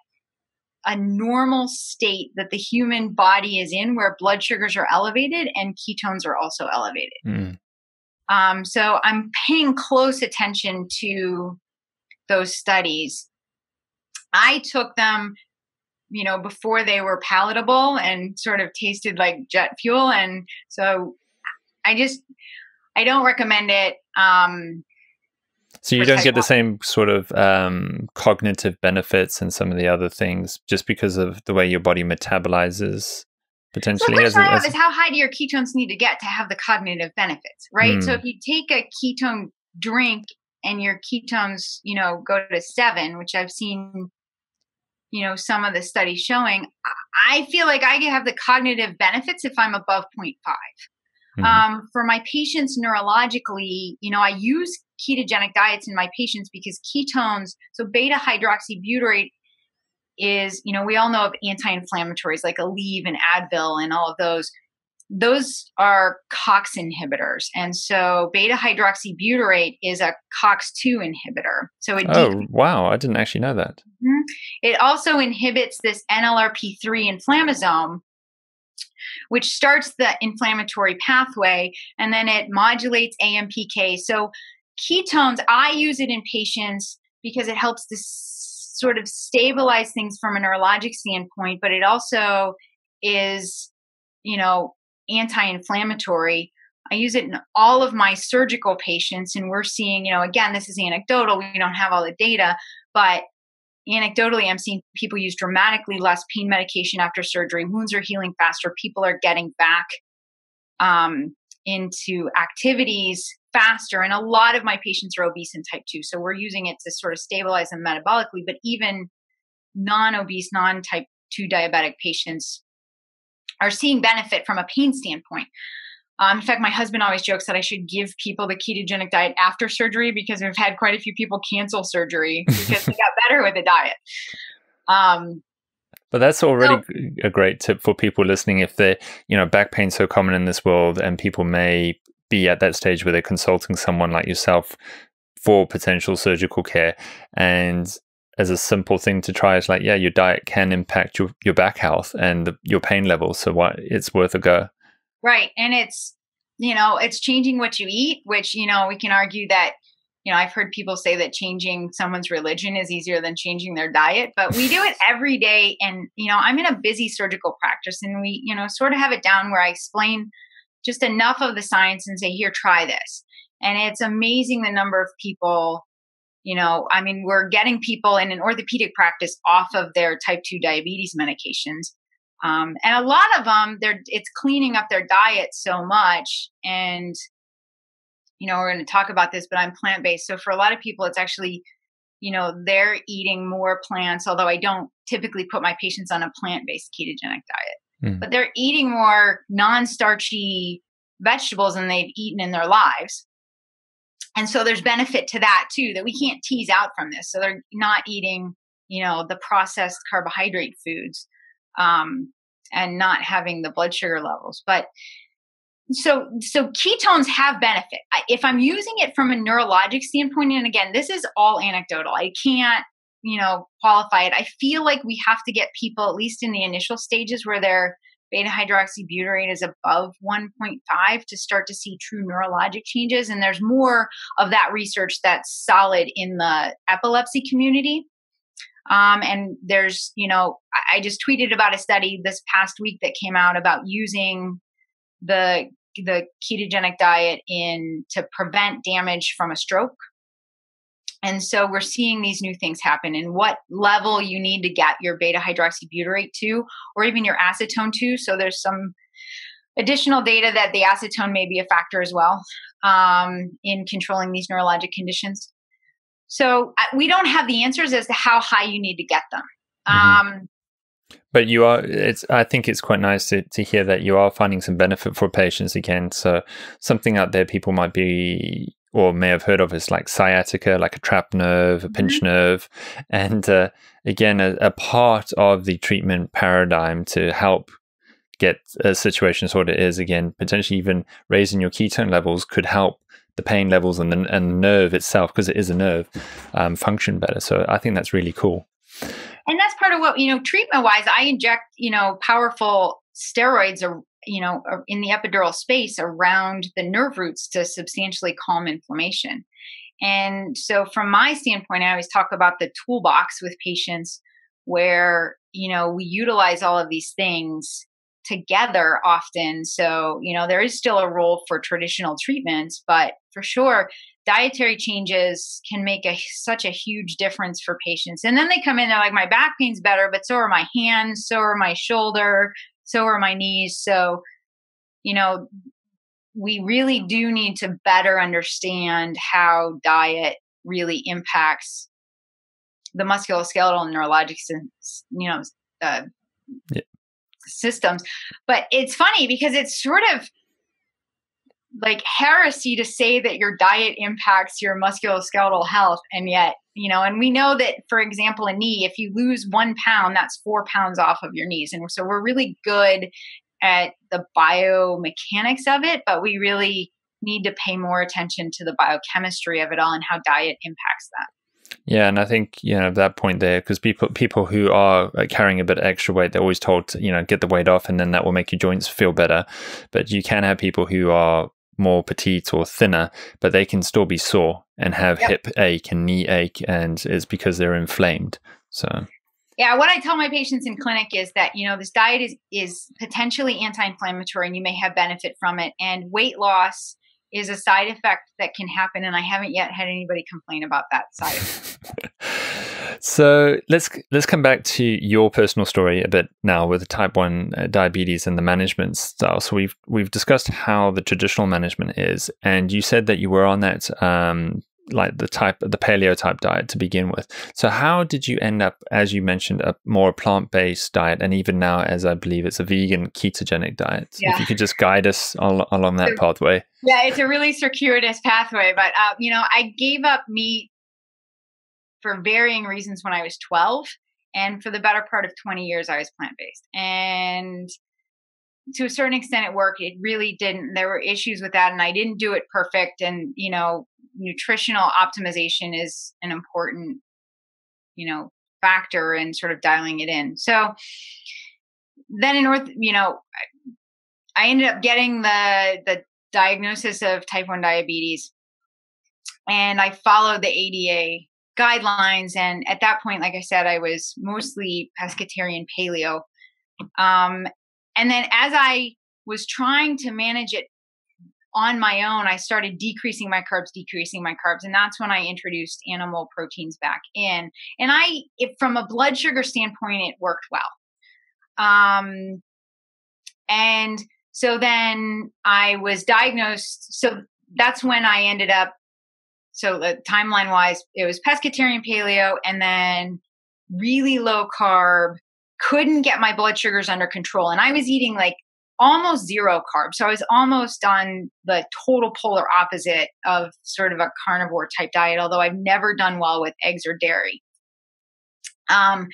a normal state that the human body is in where blood sugars are elevated and ketones are also elevated. So I'm paying close attention to those studies. I took them before they were palatable and sort of tasted like jet fuel. And so I don't recommend it. So you don't get the same sort of cognitive benefits and some of the other things just because of the way your body metabolizes potentially? So the question is how high do your ketones need to get to have the cognitive benefits, right? So if you take a ketone drink and your ketones, go to 7, which I've seen some of the studies showing, I feel like I have the cognitive benefits if I'm above 0.5. For my patients neurologically, I use ketogenic diets in my patients because ketones, so beta-hydroxybutyrate is, we all know of anti-inflammatories like Aleve and Advil and all of those. Those are COX inhibitors. And so beta-hydroxybutyrate is a COX-2 inhibitor. So wow. I didn't actually know that. It also inhibits this NLRP3 inflammasome, which starts the inflammatory pathway, and then it modulates AMPK. So ketones, I use it in patients because it helps to sort of stabilize things from a neurologic standpoint, but it also is, anti-inflammatory. I use it in all of my surgical patients, and we're seeing, again, this is anecdotal. We don't have all the data, but anecdotally, I'm seeing people use dramatically less pain medication after surgery. Wounds are healing faster. People are getting back into activities faster. And a lot of my patients are obese and type 2. So we're using it to sort of stabilize them metabolically. But even non-obese, non-type 2 diabetic patients are seeing benefit from a pain standpoint. In fact, my husband always jokes that I should give people the ketogenic diet after surgery because we've had quite a few people cancel surgery because they got better with the diet. But that's already a great tip for people listening. If they're, back pain's so common in this world and people may be at that stage where they're consulting someone like yourself for potential surgical care. And as a simple thing to try is like, your diet can impact your back health and your pain levels. So it's worth a go. Right. And it's changing what you eat, which, we can argue that, I've heard people say that changing someone's religion is easier than changing their diet, but we do it every day. And, I'm in a busy surgical practice and we, sort of have it down where I explain just enough of the science and say, here, try this. And it's amazing the number of people, we're getting people in an orthopaedic practice off of their type 2 diabetes medications. And a lot of them, it's cleaning up their diet so much. And, we're going to talk about this, but I'm plant-based. So for a lot of people, it's actually, they're eating more plants, although I don't typically put my patients on a plant-based ketogenic diet, but they're eating more non-starchy vegetables than they've eaten in their lives. And so there's benefit to that too, that we can't tease out from this. So they're not eating, the processed carbohydrate foods. And not having the blood sugar levels. But so ketones have benefit. If I'm using it from a neurologic standpoint, and again, this is all anecdotal, I can't, qualify it. I feel like we have to get people, at least in the initial stages where their beta-hydroxybutyrate is above 1.5 to start to see true neurologic changes. And there's more of that research that's solid in the epilepsy community. And there's, I just tweeted about a study this past week that came out about using the ketogenic diet to prevent damage from a stroke. And so we're seeing these new things happen, and what level you need to get your beta hydroxybutyrate to, or even your acetone to. So there's some additional data that the acetone may be a factor as well in controlling these neurologic conditions. So we don't have the answers as to how high you need to get them. But you are, I think it's quite nice to hear that you are finding some benefit for patients again. So something out there people might be or may have heard of is like sciatica, like a trapped nerve, a pinched nerve. And again, a part of the treatment paradigm to help get a situation sorted is, again, potentially even raising your ketone levels could help the pain levels and the nerve itself, because it is a nerve, function better. So I think that's really cool. And that's part of what, treatment-wise, I inject, powerful steroids, in the epidural space around the nerve roots to substantially calm inflammation. And so from my standpoint, I always talk about the toolbox with patients where, we utilize all of these things together often. So, there is still a role for traditional treatments, but for sure, dietary changes can make such a huge difference for patients. And then they come in, they're like, my back pain's better, but so are my hands, so are my shoulder, so are my knees. So, we really do need to better understand how diet really impacts the musculoskeletal and neurologic, systems. But it's funny because it's sort of like heresy to say that your diet impacts your musculoskeletal health. And yet, and we know that, for example, a knee, if you lose 1 pound, that's 4 pounds off of your knees. And so we're really good at the biomechanics of it, but we really need to pay more attention to the biochemistry of it all and how diet impacts that. Yeah, and I think, that point there, because people who are carrying a bit of extra weight, they're always told to, get the weight off and then that will make your joints feel better. But you can have people who are more petite or thinner, but they can still be sore and have hip ache and knee ache, and it's because they're inflamed. So yeah, what I tell my patients in clinic is that, this diet is potentially anti-inflammatory and you may have benefit from it. And weight loss is a side effect that can happen. And I haven't yet had anybody complain about that side effect. So let's come back to your personal story a bit now with the type 1 diabetes and the management style. So we've discussed how the traditional management is, and you said that you were on that like the paleo type diet to begin with. So how did you end up, as you mentioned, a more plant-based diet, and even now, as I believe, it's a vegan ketogenic diet? Yeah. If you could just guide us along that pathway. Yeah, it's a really circuitous pathway, but I gave up meat for varying reasons when I was 12, and for the better part of 20 years, I was plant-based. And to a certain extent, it worked. It really didn't. There were issues with that, and I didn't do it perfect. And nutritional optimization is an important, factor in sort of dialing it in. So then I ended up getting the diagnosis of type 1 diabetes, and I followed the ADA guidelines. And at that point, like I said, I was mostly pescatarian paleo. And then as I was trying to manage it on my own, I started decreasing my carbs. And that's when I introduced animal proteins back in. And from a blood sugar standpoint, it worked well. And so then I was diagnosed. So that's when I ended up, so the timeline wise, it was pescatarian paleo and then really low carb, couldn't get my blood sugars under control. And I was eating like almost zero carbs. So I was almost on the total polar opposite of sort of a carnivore type diet, although I've never done well with eggs or dairy. And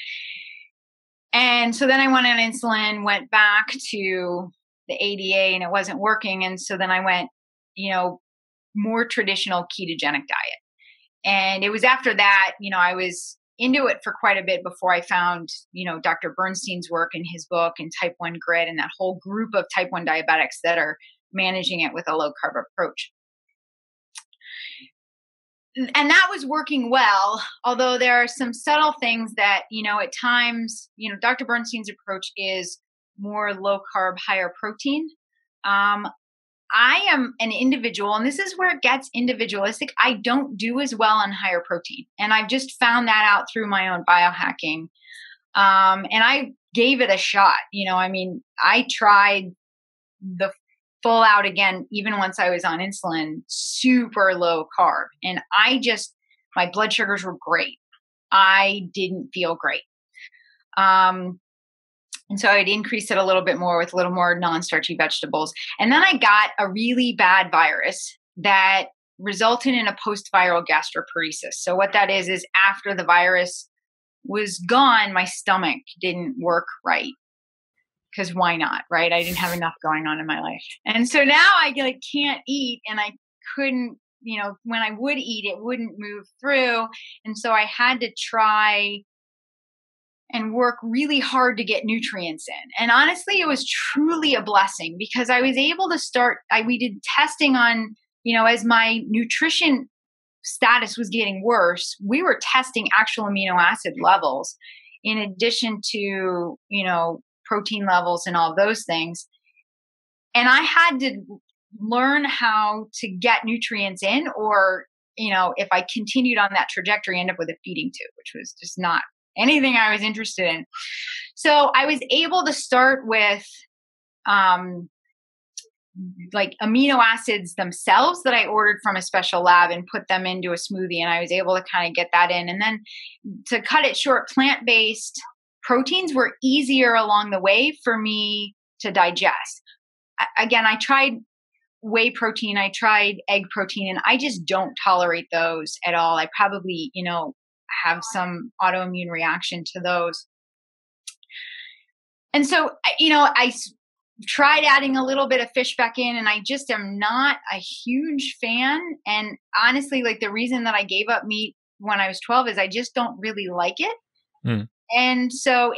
so then I went on insulin, went back to the ADA, and it wasn't working. And so then I went, more traditional ketogenic diet. And it was after that, I was into it for quite a bit before I found, Dr. Bernstein's work in his book and Type 1 Grid and that whole group of Type 1 diabetics that are managing it with a low carb approach. And that was working well, although there are some subtle things that, at times, Dr. Bernstein's approach is more low carb, higher protein. I am an individual, and this is where it gets individualistic. I don't do as well on higher protein. And I've just found that out through my own biohacking. And I gave it a shot. I tried the full out again, even once I was on insulin, super low carb. And my blood sugars were great. I didn't feel great. And so I'd increase it a little bit more with a little more non-starchy vegetables. And then I got a really bad virus that resulted in a post-viral gastroparesis. So what that is after the virus was gone, my stomach didn't work right. Because why not, right? I didn't have enough going on in my life. And so now I can't eat, and I couldn't, when I would eat, it wouldn't move through. And so I had to try and work really hard to get nutrients in. And honestly, it was truly a blessing because I was able to we did testing on, as my nutrition status was getting worse, we were testing actual amino acid levels in addition to, protein levels and all those things. And I had to learn how to get nutrients in, or, if I continued on that trajectory, end up with a feeding tube, which was just not anything I was interested in. So I was able to start with, amino acids themselves that I ordered from a special lab and put them into a smoothie. And I was able to kind of get that in. And then to cut it short, plant-based proteins were easier along the way for me to digest. Again, I tried whey protein, I tried egg protein, and I just don't tolerate those at all. I probably, have some autoimmune reaction to those. And so, I tried adding a little bit of fish back in, and I just am not a huge fan. And honestly, the reason that I gave up meat when I was 12 is I just don't really like it. Mm. And so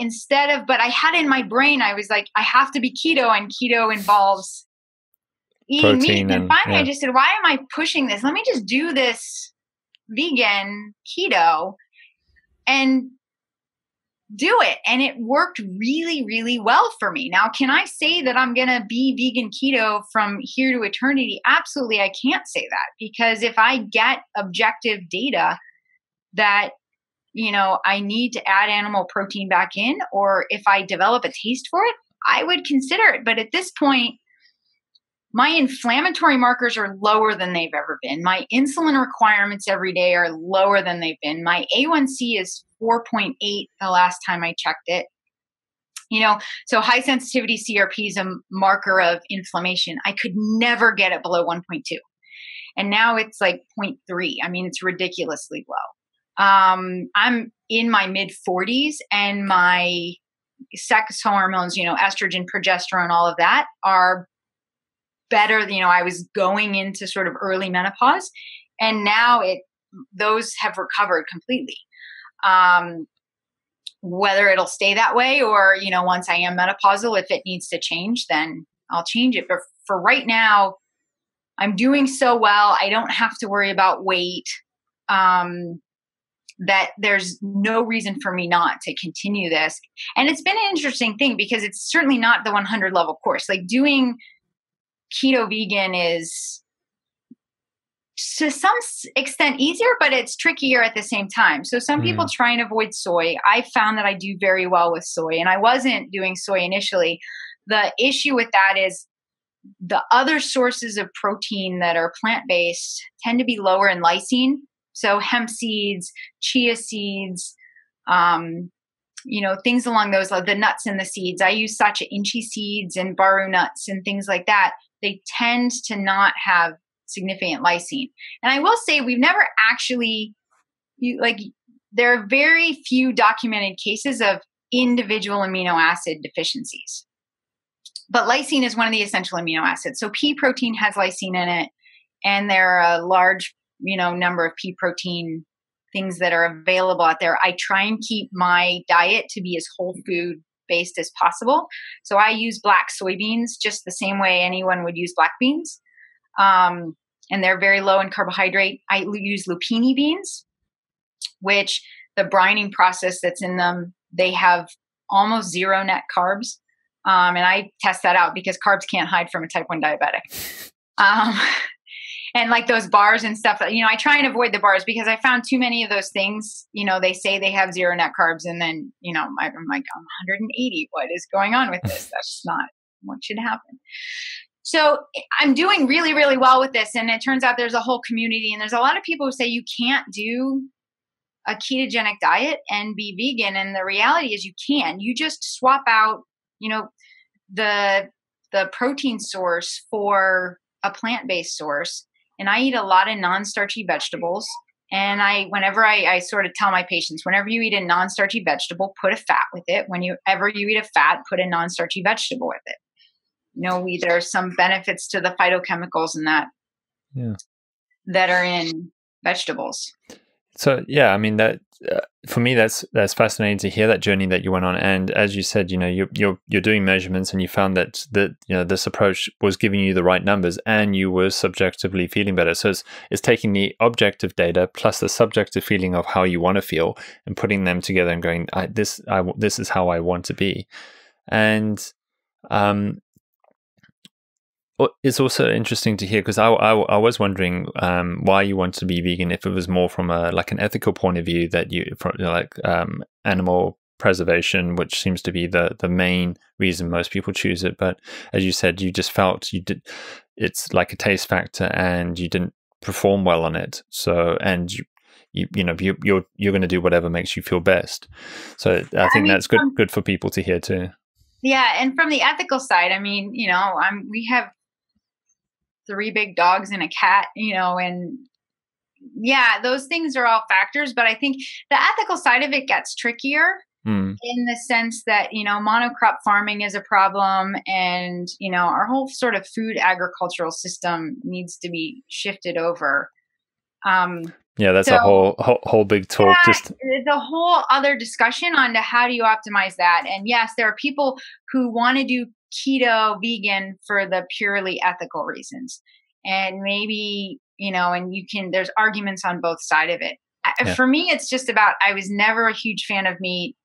but I had in my brain, I was like, I have to be keto, and keto involves eating meat. And finally, I just said, why am I pushing this? Let me just do this vegan keto and do it. And it worked really, really well for me. Now, can I say that I'm going to be vegan keto from here to eternity? Absolutely. I can't say that, because if I get objective data that, I need to add animal protein back in, or if I develop a taste for it, I would consider it. But at this point, my inflammatory markers are lower than they've ever been. My insulin requirements every day are lower than they've been. My A1C is 4.8 the last time I checked it. So high sensitivity CRP is a marker of inflammation. I could never get it below 1.2. And now it's 0.3. I mean, it's ridiculously low. I'm in my mid 40s, and my sex hormones, estrogen, progesterone, all of that are better. I was going into sort of early menopause, and now those have recovered completely. Whether it'll stay that way or, once I am menopausal, if it needs to change, then I'll change it. But for right now, I'm doing so well. I don't have to worry about weight. That there's no reason for me not to continue this. And it's been an interesting thing because it's certainly not the 100 level course. Doing keto vegan is to some extent easier, but it's trickier at the same time. So some people try and avoid soy. I found that I do very well with soy, and I wasn't doing soy initially. The issue with that is the other sources of protein that are plant-based tend to be lower in lysine. So hemp seeds, chia seeds, things along those lines, the nuts and the seeds. I use sacha inchi seeds and baru nuts and things like that. They tend to not have significant lysine. And I will say we've never actually, there are very few documented cases of individual amino acid deficiencies. But lysine is one of the essential amino acids. So pea protein has lysine in it, and there are a large number of pea protein things that are available out there. I try and keep my diet to be as whole food based as possible. So I use black soybeans just the same way anyone would use black beans. And they're very low in carbohydrate. I use lupini beans, which the brining process that's in them, they have almost zero net carbs. And I test that out because carbs can't hide from a type 1 diabetic. And those bars and stuff, I try and avoid the bars because I found too many of those things. They say they have zero net carbs, and then, I'm like, I'm 180. What is going on with this? That's just not what should happen? So I'm doing really, really well with this. And it turns out there's a whole community, and there's a lot of people who say you can't do a ketogenic diet and be vegan. And the reality is you can. You just swap out, the protein source for a plant-based source. And I eat a lot of non-starchy vegetables. And whenever I sort of tell my patients, whenever you eat a non-starchy vegetable, put a fat with it. Whenever you eat a fat, put a non-starchy vegetable with it. There are some benefits to the phytochemicals in that are in vegetables. So yeah, I mean that for me that's fascinating to hear that journey that you went on. And as you said, you're doing measurements, and you found that this approach was giving you the right numbers, and you were subjectively feeling better. So it's taking the objective data plus the subjective feeling of how you want to feel and putting them together and going, this is how I want to be. And it's also interesting to hear, because I was wondering why you want to be vegan, if it was more from an ethical point of view, that animal preservation, which seems to be the main reason most people choose it. But as you said, you just felt it's like a taste factor, and you didn't perform well on it. So, and you're going to do whatever makes you feel best. So I think that's good for people to hear too. Yeah, and from the ethical side, we have 3 big dogs and a cat, and yeah, those things are all factors. But I think the ethical side of it gets trickier in the sense that, monocrop farming is a problem, and, our whole sort of food agricultural system needs to be shifted over. Yeah, that's a whole big talk. It's a whole other discussion on how do you optimize that. And yes, there are people who want to do keto vegan for the purely ethical reasons. And maybe, there's arguments on both sides of it. Yeah. For me, it's just about, I was never a huge fan of meat.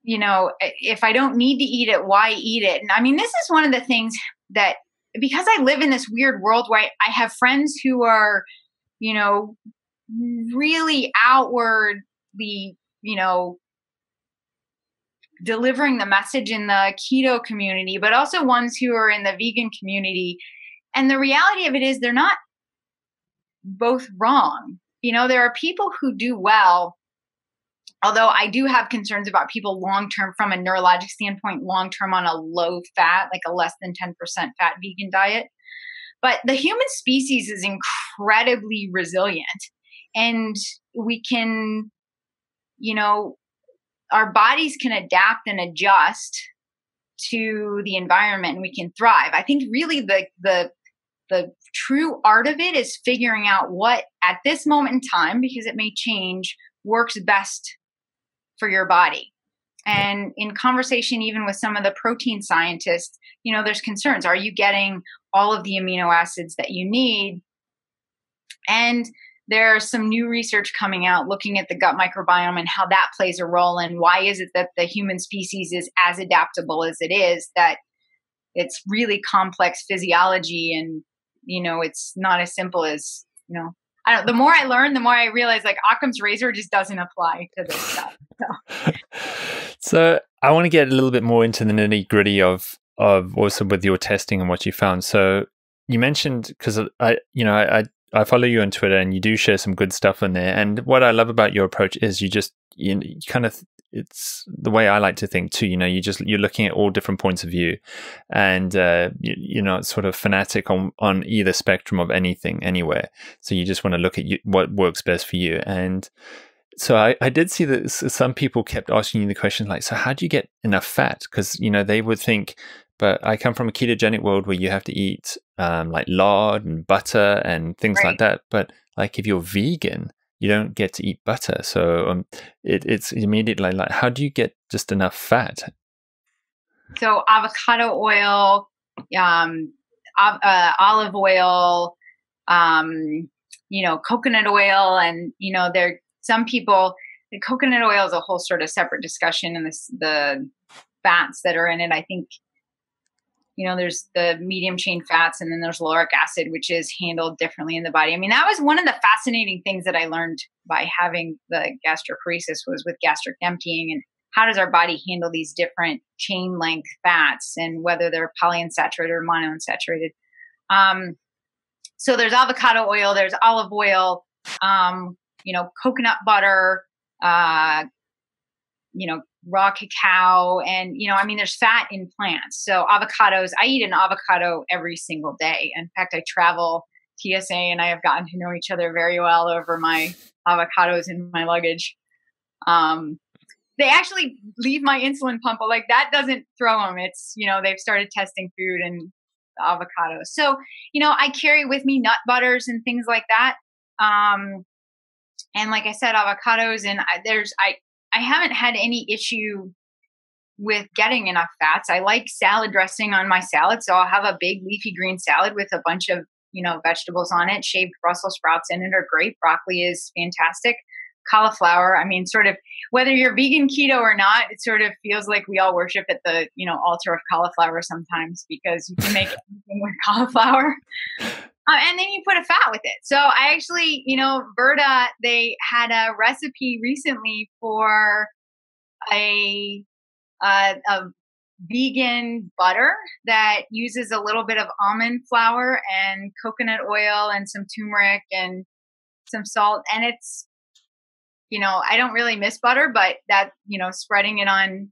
If I don't need to eat it, why eat it? And this is one of the things that, because I live in this weird world where I have friends who are, really outwardly, delivering the message in the keto community, but also ones who are in the vegan community. And the reality of it is they're not both wrong. There are people who do well, although I do have concerns about people long-term from a neurologic standpoint, long-term on a low fat, like a less than 10% fat vegan diet. But the human species is incredibly resilient, and we can, our bodies can adapt and adjust to the environment, and we can thrive. I think really the true art of it is figuring out what at this moment in time, because it may change, works best for your body. And in conversation, even with some of the protein scientists, there's concerns. Are you getting all of the amino acids that you need? And there's some new research coming out looking at the gut microbiome and how that plays a role. And why is it that the human species is as adaptable as it is, that it's really complex physiology, and, it's not as simple as, the more I learn, the more I realize Occam's razor just doesn't apply to this stuff. So I want to get a little bit more into the nitty gritty of also with your testing and what you found. So you mentioned, because I follow you on Twitter, and you do share some good stuff in there. And what I love about your approach is you kind of, it's the way I like to think too. You're looking at all different points of view, and you're not sort of fanatic on either spectrum of anything anywhere. So you just want to look at what works best for you. And so I did see that some people kept asking you the question, so how do you get enough fat? Because, they would think, but I come from a ketogenic world where you have to eat lard and butter and things like that. But if you're vegan, you don't get to eat butter. So it's immediately how do you get just enough fat? So avocado oil, olive oil, coconut oil, and, some people, the coconut oil is a whole sort of separate discussion, and the fats that are in it. I think, there's the medium chain fats, and then there's lauric acid, which is handled differently in the body. That was one of the fascinating things that I learned by having the gastroparesis, was with gastric emptying. And how does our body handle these different chain length fats and whether they're polyunsaturated or monounsaturated. So there's avocado oil, there's olive oil, coconut butter, raw cacao, and, there's fat in plants. So avocados, I eat an avocado every single day. In fact, I travel TSA and I have gotten to know each other very well over my avocados in my luggage. They actually leave my insulin pump, but like that doesn't throw them. It's, they've started testing food and the avocados. So, I carry with me nut butters and things like that. And like I said, avocados, and I haven't had any issue with getting enough fats. I like salad dressing on my salad. So I'll have a big leafy green salad with a bunch of, vegetables on it. Shaved Brussels sprouts in it are great. Broccoli is fantastic. Cauliflower. Sort of whether you're vegan, keto or not, it sort of feels like we all worship at the, altar of cauliflower sometimes because you can make anything with cauliflower. And then you put a fat with it. So I actually, Verda, they had a recipe recently for a vegan butter that uses a little bit of almond flour and coconut oil and some turmeric and some salt. And it's, I don't really miss butter, but that, spreading it on,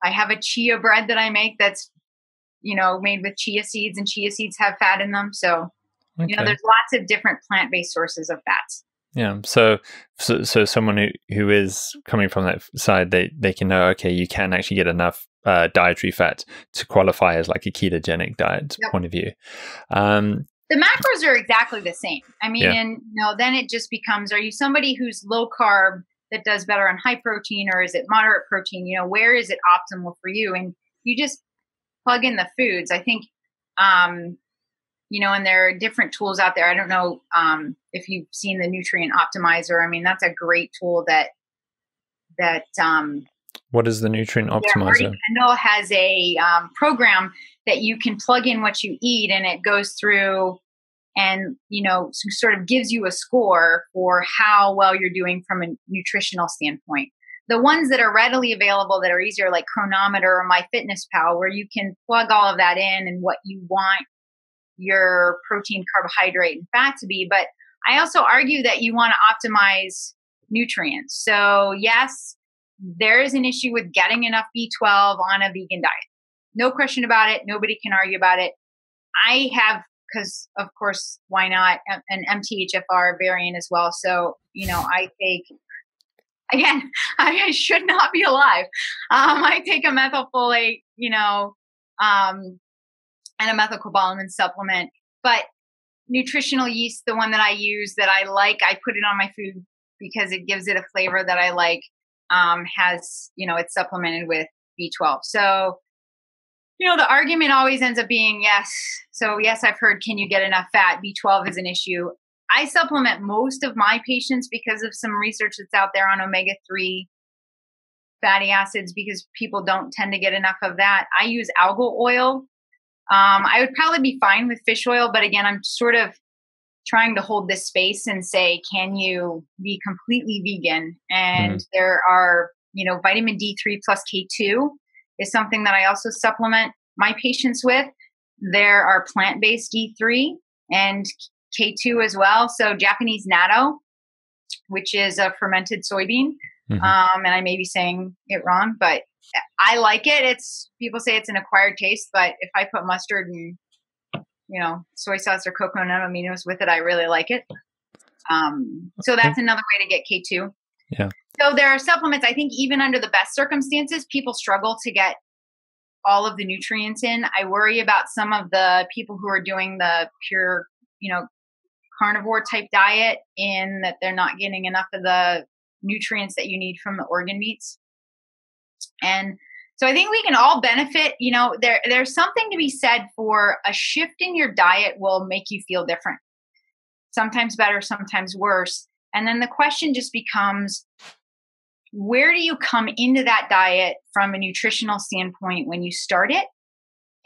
I have a chia bread that I make that's, made with chia seeds, and chia seeds have fat in them. So, there's lots of different plant-based sources of fats. Yeah. So someone who is coming from that side, they can know, okay, you can actually get enough dietary fat to qualify as like a ketogenic diet point of view. The macros are exactly the same. And then it just becomes, are you somebody who's low carb that does better on high protein, or is it moderate protein? Where is it optimal for you? And you just plug in the foods. I think, and there are different tools out there. I don't know if you've seen the Nutrient Optimizer. that's a great tool that what is the Nutrient Optimizer? Kendall has a program that you can plug in what you eat, and it goes through and, sort of gives you a score for how well you're doing from a nutritional standpoint. The ones that are readily available that are easier, like Chronometer or MyFitnessPal, where you can plug all of that in and what you want your protein, carbohydrate, and fat to be. But I also argue that you want to optimize nutrients. So yes, there is an issue with getting enough B12 on a vegan diet. No question about it. Nobody can argue about it. I have, because of course, why not, an MTHFR variant as well. So, I take, again, I should not be alive. I take a methylfolate, and a methylcobalamin supplement. But nutritional yeast, the one that I use that I like, I put it on my food because it gives it a flavor that I like, has, it's supplemented with B12. So, the argument always ends up being yes. So yes, I've heard, can you get enough fat? B12 is an issue. I supplement most of my patients because of some research that's out there on omega-3 fatty acids, because people don't tend to get enough of that. I use algal oil. I would probably be fine with fish oil, but again, I'm sort of trying to hold this space and say, can you be completely vegan? And there are, vitamin D3 plus K2 is something that I also supplement my patients with. There are plant-based D3 and K2 as well. So Japanese natto, which is a fermented soybean. And I may be saying it wrong, but I like it. People say it's an acquired taste, but if I put mustard and, soy sauce or coconut aminos with it, I really like it. So that's another way to get K2. Yeah. So there are supplements. I think even under the best circumstances, people struggle to get all of the nutrients in. I worry about some of the people who are doing the pure, carnivore type diet, in that they're not getting enough of the nutrients that you need from the organ meats. And so I think we can all benefit. There's something to be said for a shift in your diet will make you feel different. Sometimes better, sometimes worse. And then the question just becomes, where do you come into that diet from a nutritional standpoint when you start it?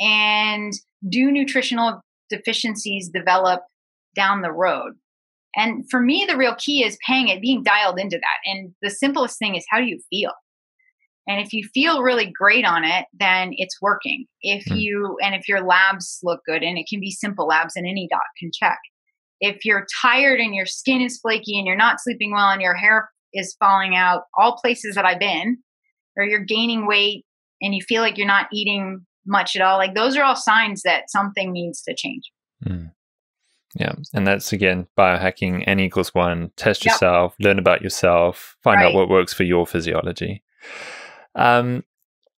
And do nutritional deficiencies develop down the road? And for me, the real key is being dialed into that. And the simplest thing is, how do you feel? And if you feel really great on it, then it's working. If your labs look good, and it can be simple labs and any doc can check. If you're tired and your skin is flaky and you're not sleeping well and your hair is falling out, all places that I've been, or you're gaining weight and you feel like you're not eating much at all, like those are all signs that something needs to change. Yeah. And that's, again, biohacking, N=1, test yourself, learn about yourself, find out what works for your physiology. And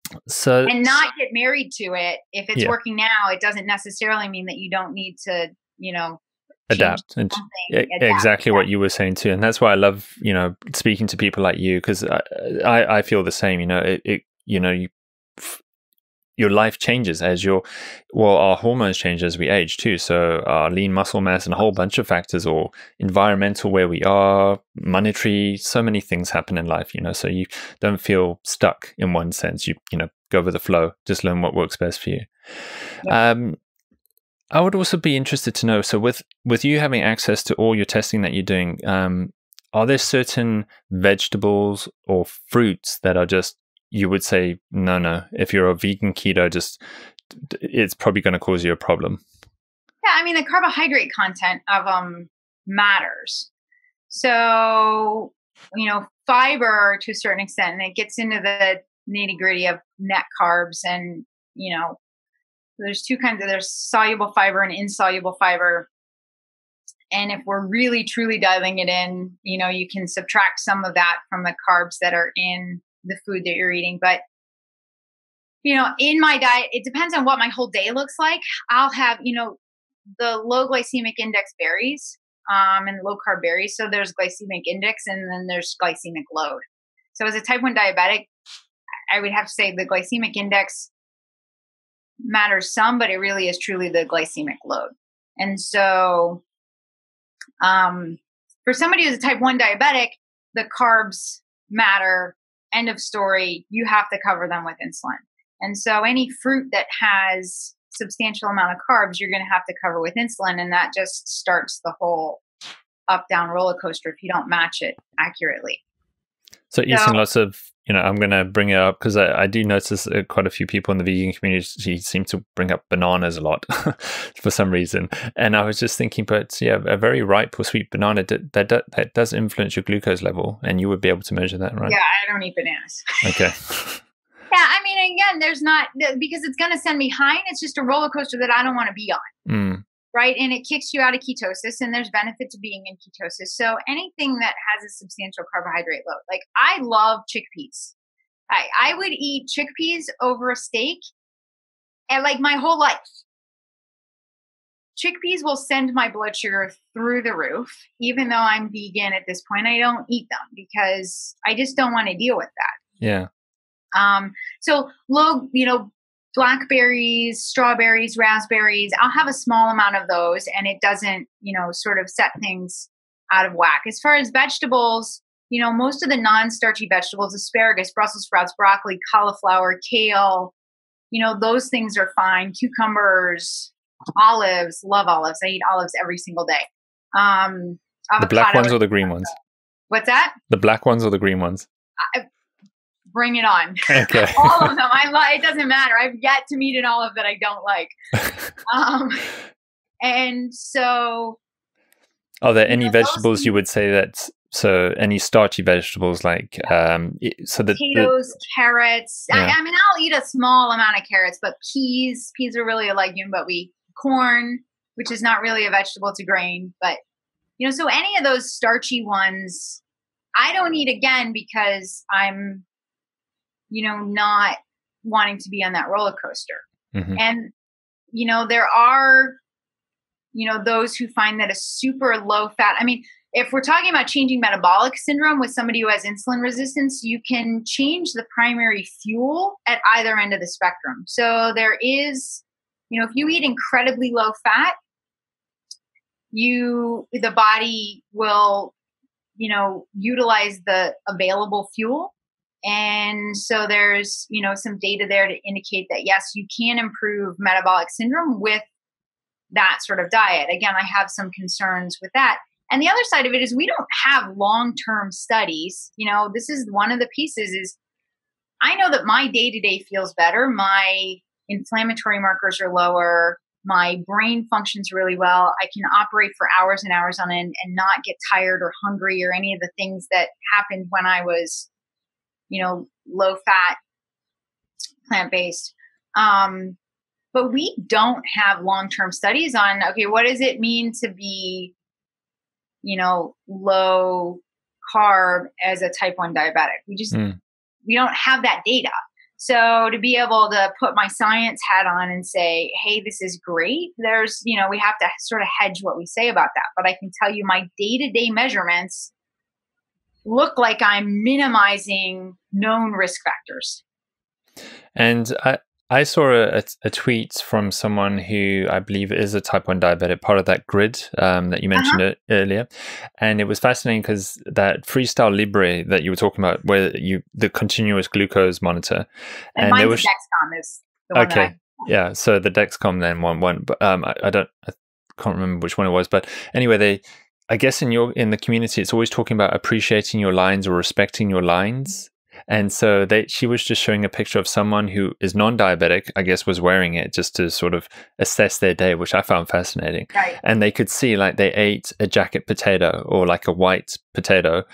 not get married to it. If it's working now, it doesn't necessarily mean that you don't need to, adapt. And exactly what you were saying too. And that's why I love, speaking to people like you, because I feel the same. Your life changes as our hormones change as we age too. So our lean muscle mass and a whole bunch of factors, or environmental, where we are, monetary, so many things happen in life, so you don't feel stuck in one sense. You go with the flow, just learn what works best for you. Yeah. I would also be interested to know, so with you having access to all your testing that you're doing, are there certain vegetables or fruits that are just, you would say, no, if you're a vegan keto, it's probably going to cause you a problem? Yeah, I mean, the carbohydrate content of them matters. So, fiber to a certain extent, and it gets into the nitty gritty of net carbs, and, there's two kinds of, there's soluble fiber and insoluble fiber. And if we're really truly dialing it in, you can subtract some of that from the carbs that are in the food that you're eating. But, in my diet, it depends on what my whole day looks like. I'll have, the low glycemic index berries, and low carb berries. So there's glycemic index and then there's glycemic load. So as a type 1 diabetic, I would have to say the glycemic index matters some, but it really is truly the glycemic load. And so, for somebody who's a type 1 diabetic, the carbs matter. End of story. You have to cover them with insulin. And so any fruit that has substantial amount of carbs, you're going to have to cover with insulin. And that just starts the whole up-down roller coaster if you don't match it accurately. So eating lots of, I'm going to bring it up because I do notice quite a few people in the vegan community seem to bring up bananas a lot for some reason. And I was just thinking, but a very ripe or sweet banana, that does influence your glucose level, and you would be able to measure that, right? Yeah, I don't eat bananas. Okay. Yeah, I mean, again, there's not, because it's going to send me high, and it's just a roller coaster that I don't want to be on. Right. And it kicks you out of ketosis, and there's benefit to being in ketosis. So anything that has a substantial carbohydrate load, like I love chickpeas. I would eat chickpeas over a steak and like my whole life. Chickpeas will send my blood sugar through the roof. Even though I'm vegan at this point, I don't eat them because I just don't want to deal with that. Yeah. So low, blackberries, strawberries, raspberries, I'll have a small amount of those, and it doesn't, sort of set things out of whack. As far as vegetables, most of the non-starchy vegetables, asparagus, Brussels sprouts, broccoli, cauliflower, kale, those things are fine. Cucumbers, olives, love olives. I eat olives every single day. The black ones or the green ones? What's that? The black ones or the green ones? Bring it on. Okay. All of them. It doesn't matter. I've yet to meet an olive that I don't like. And so. Are there any vegetables you would say so any starchy vegetables like, potatoes, carrots. Yeah. I mean, I'll eat a small amount of carrots, but peas are really a legume, but corn, which is not really a vegetable, it's a grain, but so any of those starchy ones, I don't eat again because I'm, not wanting to be on that roller coaster. Mm-hmm. And, there are, those who find that a super low fat, I mean, if we're talking about changing metabolic syndrome with somebody who has insulin resistance, you can change the primary fuel at either end of the spectrum. So there is, if you eat incredibly low fat, the body will, utilize the available fuel. And so there's, some data there to indicate that, yes, you can improve metabolic syndrome with that sort of diet. Again, I have some concerns with that. And the other side of it is we don't have long-term studies. This is one of the pieces is I know that my day-to-day feels better. My inflammatory markers are lower. My brain functions really well. I can operate for hours and hours on end and not get tired or hungry or any of the things that happened when I was, low fat, plant-based. But we don't have long-term studies on, okay, what does it mean to be, low carb as a type 1 diabetic? We don't have that data. So to be able to put my science hat on and say, hey, this is great, there's, we have to sort of hedge what we say about that. But I can tell you my day-to-day measurements look like I'm minimizing known risk factors. And I saw a tweet from someone who I believe is a type 1 diabetic, part of that grid that you mentioned earlier. And it was fascinating because that Freestyle Libre that you were talking about, where the continuous glucose monitor. And mine's was, Dexcom is the one okay. Yeah. So the Dexcom then one, but I can't remember which one it was. But anyway, I guess in the community, it's always talking about appreciating your lines or respecting your lines. And so she was just showing a picture of someone who is non-diabetic, I guess, was wearing it just to sort of assess their day, which I found fascinating. Right. And they could see like they ate a jacket potato or like a white potato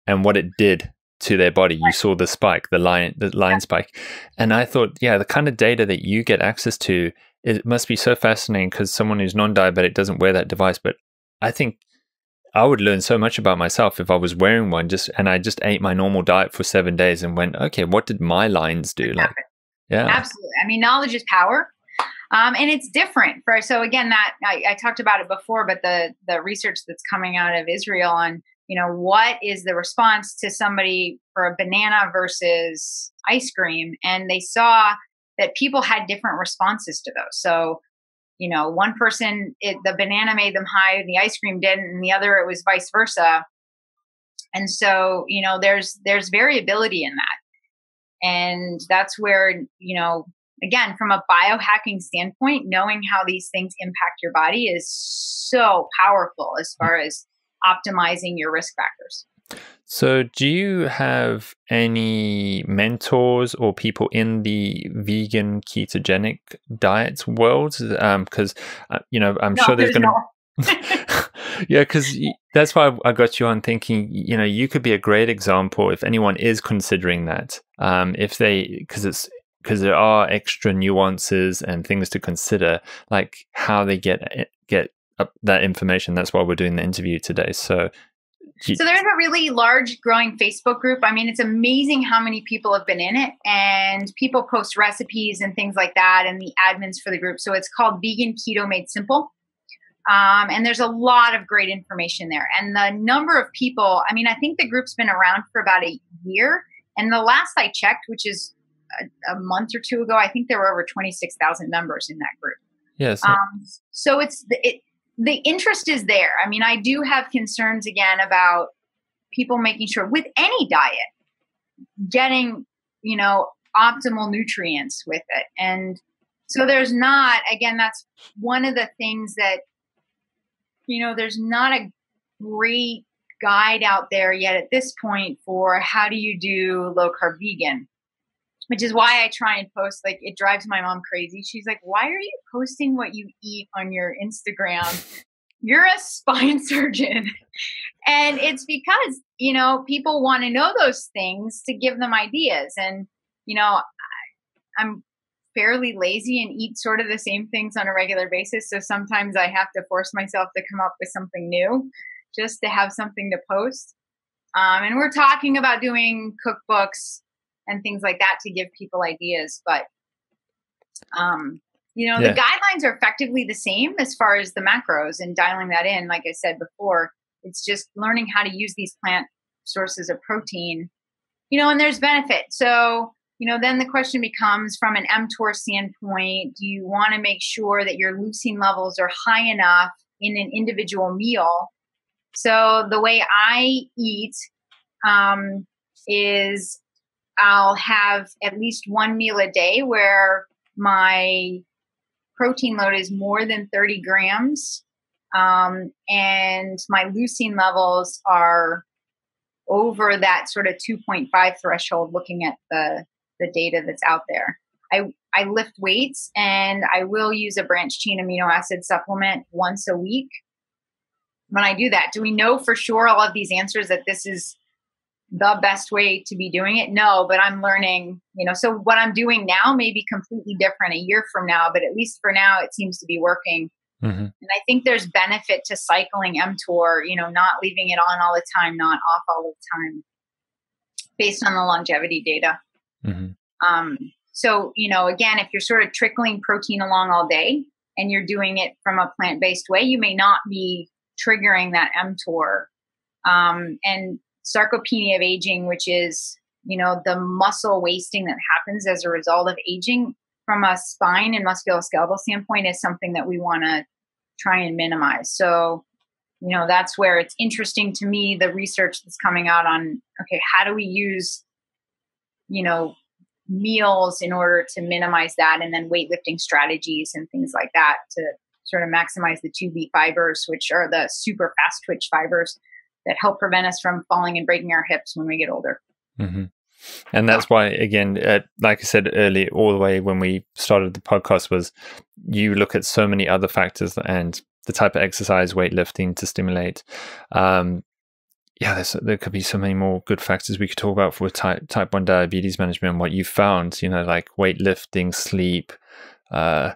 and what it did to their body. Right. You saw the spike, the line spike. And I thought, yeah, the kind of data that you get access to, it must be so fascinating because someone who's non-diabetic doesn't wear that device. But I think I would learn so much about myself if I was wearing one and I just ate my normal diet for 7 days and went, okay, what did my lines do? Like, yeah, absolutely. I mean, knowledge is power. And it's different. So again, that I talked about it before, but the research that's coming out of Israel on, what is the response to somebody for a banana versus ice cream? And they saw that people had different responses to those. So, one person, the banana made them high and the ice cream didn't, and the other, it was vice versa. And so, there's variability in that. And that's where, again, from a biohacking standpoint, knowing how these things impact your body is so powerful as far as optimizing your risk factors. So do you have any mentors or people in the vegan ketogenic diet world? Because, I'm sure there's going to... Yeah, because that's why I got you on thinking, you could be a great example if anyone is considering that. Because there are extra nuances and things to consider, like how they get that information. That's why we're doing the interview today. So there's a really large growing Facebook group. I mean, it's amazing how many people have been in it, and people post recipes and things like that, and the admins for the group. So it's called Vegan Keto Made Simple. And there's a lot of great information there. And the number of people, I mean, I think the group's been around for about a year. And the last I checked, which is a month or two ago, I think there were over 26,000 members in that group. Yes. So the interest is there. I mean, I do have concerns again about people making sure with any diet, getting, optimal nutrients with it. And so there's not, again, that's one of the things that, there's not a great guide out there yet at this point for how do you do low carb vegan, which is why I try and post, like, it drives my mom crazy. She's like, why are you posting what you eat on your Instagram? You're a spine surgeon. And it's because, people want to know those things to give them ideas. And, I'm fairly lazy and eat sort of the same things on a regular basis. So sometimes I have to force myself to come up with something new just to have something to post. And we're talking about doing cookbooks and things like that to give people ideas. But, the guidelines are effectively the same as far as the macros and dialing that in. Like I said before, it's just learning how to use these plant sources of protein, and there's benefit. So, then the question becomes, from an mTOR standpoint, do you want to make sure that your leucine levels are high enough in an individual meal? So the way I eat is I'll have at least one meal a day where my protein load is more than 30 grams. And my leucine levels are over that sort of 2.5 threshold, looking at the the data that's out there. I lift weights, and I will use a branched chain amino acid supplement once a week. When I do that, do we know for sure all of these answers that this is the best way to be doing it? No, but I'm learning, so what I'm doing now may be completely different a year from now, but at least for now, it seems to be working. Mm-hmm. And I think there's benefit to cycling mTOR, not leaving it on all the time, not off all the time, based on the longevity data. Mm-hmm. So, again, if you're sort of trickling protein along all day and you're doing it from a plant-based way, you may not be triggering that mTOR. And sarcopenia of aging, which is, the muscle wasting that happens as a result of aging from a spine and musculoskeletal standpoint, is something that we want to try and minimize. So, that's where it's interesting to me, the research that's coming out on, okay, how do we use, meals in order to minimize that, and then weightlifting strategies and things like that to sort of maximize the 2B fibers, which are the super fast twitch fibers that help prevent us from falling and breaking our hips when we get older. Mm-hmm. And that's why, again, like I said earlier, all the way when we started the podcast, was you look at so many other factors and the type of exercise, weightlifting to stimulate. There could be so many more good factors we could talk about for type 1 diabetes management and what you found, like weightlifting, sleep. I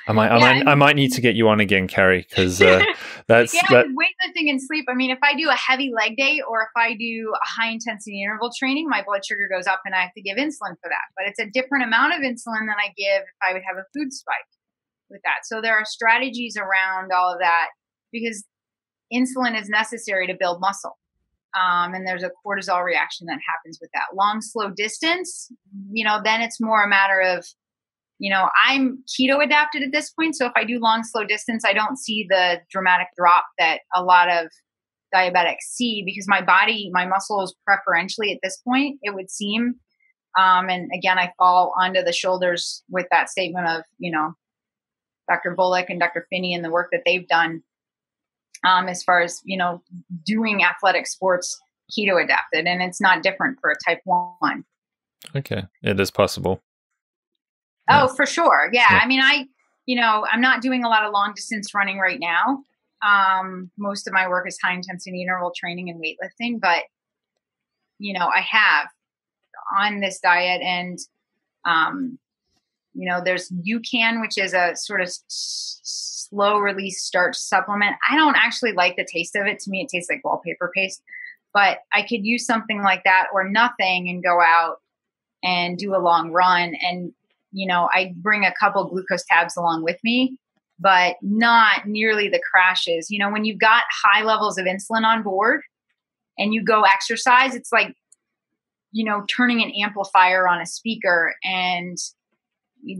might need to get you on again, Carrie, because that's weightlifting and sleep. I mean, if I do a heavy leg day or if I do a high intensity interval training, my blood sugar goes up and I have to give insulin for that. But it's a different amount of insulin than I give if I would have a food spike with that. So there are strategies around all of that, because insulin is necessary to build muscle. And there's a cortisol reaction that happens with that. Long, slow distance, then it's more a matter of, I'm keto adapted at this point. So if I do long, slow distance, I don't see the dramatic drop that a lot of diabetics see, because my muscle is preferentially at this point, it would seem. And again, I fall onto the shoulders with that statement of, Dr. Bullock and Dr. Finney and the work that they've done. As far as, doing athletic sports keto adapted, and it's not different for a type 1. Okay. It is possible. Oh, for sure. Yeah. I mean, I'm not doing a lot of long distance running right now. Most of my work is high intensity interval training and weightlifting, but, I have on this diet, and, there's UCAN, which is a sort of slow release starch supplement. I don't actually like the taste of it. To me, it tastes like wallpaper paste, but I could use something like that or nothing and go out and do a long run. And, I bring a couple glucose tabs along with me, but not nearly the crashes. When you've got high levels of insulin on board and you go exercise, it's like, turning an amplifier on a speaker, and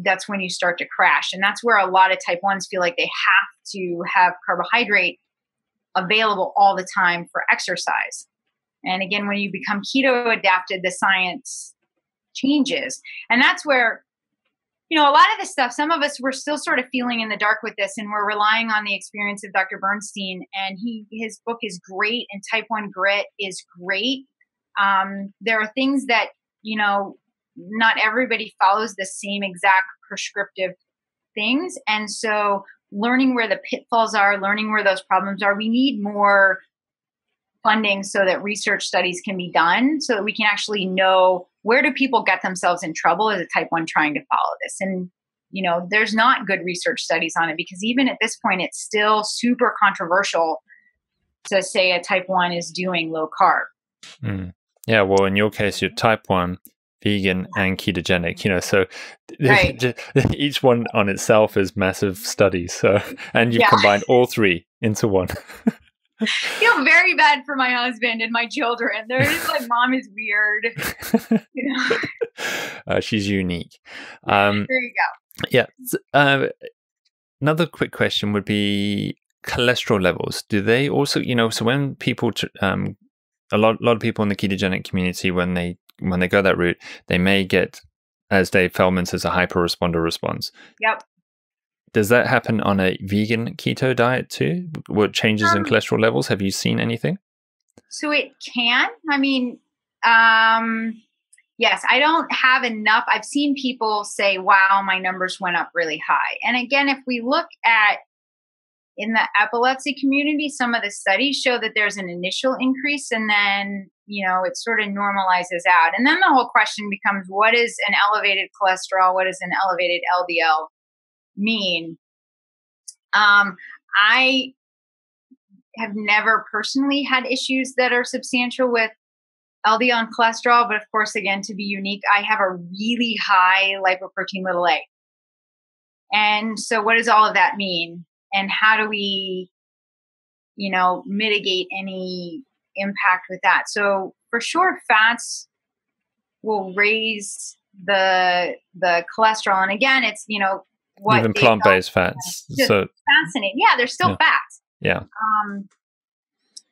that's when you start to crash. And that's where a lot of type 1s feel like they have to have carbohydrate available all the time for exercise. And again, when you become keto adapted, the science changes. And that's where, a lot of this stuff, some of us, we're still sort of feeling in the dark with this, and we're relying on the experience of Dr. Bernstein. And his book is great, and Type 1 Grit is great. There are things that, not everybody follows the same exact prescriptive things. And so learning where the pitfalls are, learning where those problems are, we need more funding so that research studies can be done, so that we can actually know, where do people get themselves in trouble as a type 1 trying to follow this? And, there's not good research studies on it, because even at this point, it's still super controversial to say a type 1 is doing low carb. Mm. Yeah. Well, in your case, you're type 1, vegan, and ketogenic, so right. Each one on itself is massive studies. So, and you've combined all three into one. I feel very bad for my husband and my children. They're just like, Mom is weird. She's unique. There you go. Yeah. Another quick question would be cholesterol levels. Do they also, so when people, a lot of people in the ketogenic community, when they go that route, they may get, as Dave Feldman says, a hyper-responder response. Yep. Does that happen on a vegan keto diet too? What changes in cholesterol levels? Have you seen anything? So it can. I mean, Yes, I don't have enough. I've seen people say, wow, my numbers went up really high. And again, if we look at in the epilepsy community, some of the studies show that there's an initial increase and then, it sort of normalizes out. And then the whole question becomes, what is an elevated cholesterol? What does an elevated LDL mean? I have never personally had issues that are substantial with LDL and cholesterol, but of course, again, to be unique, I have a really high lipoprotein little a. And so what does all of that mean? And how do we, mitigate any impact with that? So for sure, fats will raise the cholesterol. And again, it's, what even plant-based fats. So fascinating. Yeah, they're still fats. Yeah.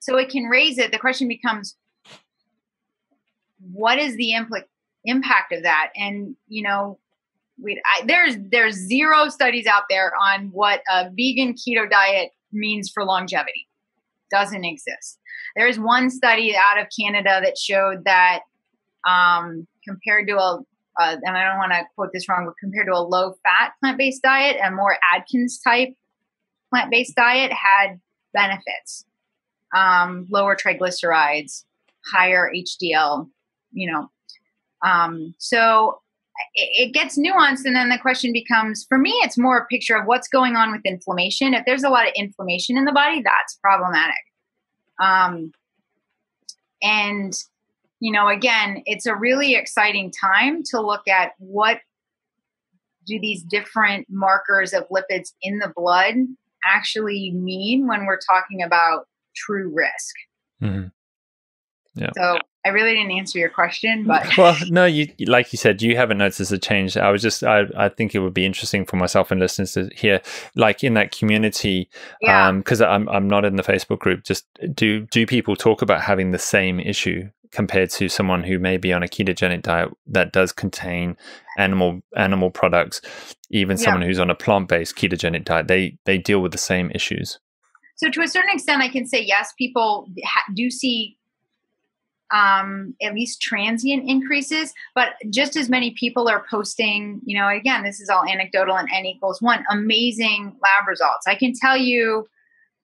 So it can raise it. The question becomes, what is the impact of that? And, there's zero studies out there on what a vegan keto diet means for longevity. Doesn't exist. There's one study out of Canada that showed that compared to and I don't want to quote this wrong, but compared to a low-fat plant-based diet, a more Atkins type plant-based diet had benefits, lower triglycerides, higher HDL, so it gets nuanced. And then the question becomes, for me, it's more a picture of what's going on with inflammation. If there's a lot of inflammation in the body, that's problematic. And, again, it's a really exciting time to look at what do these different markers of lipids in the blood actually mean when we're talking about true risk. Mm-hmm. Yeah. So I really didn't answer your question, but well, no, you like you said, you haven't noticed a change. I think it would be interesting for myself and listeners to hear, like in that community, because I'm not in the Facebook group. Just do people talk about having the same issue compared to someone who may be on a ketogenic diet that does contain animal products? Even someone who's on a plant-based ketogenic diet, they deal with the same issues. So to a certain extent, I can say yes, people do see at least transient increases, but just as many people are posting, again, this is all anecdotal and N=1, amazing lab results. I can tell you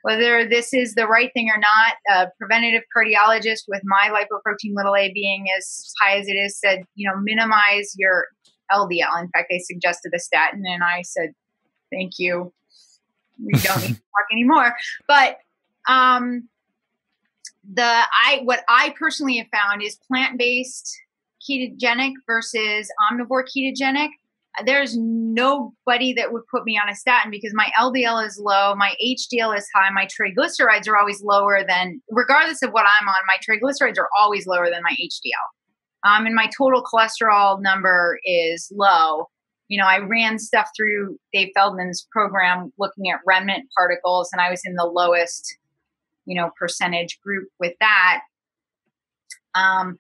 whether this is the right thing or not. A preventative cardiologist with my lipoprotein little a being as high as it is said, minimize your LDL. In fact, they suggested a statin and I said, thank you. We don't need to talk anymore. But, what I personally have found is plant-based ketogenic versus omnivore ketogenic. There's nobody that would put me on a statin because my LDL is low, my HDL is high, my triglycerides are always lower than, regardless of what I'm on, my triglycerides are always lower than my HDL. And my total cholesterol number is low. I ran stuff through Dave Feldman's program looking at remnant particles, and I was in the lowest percentage group with that on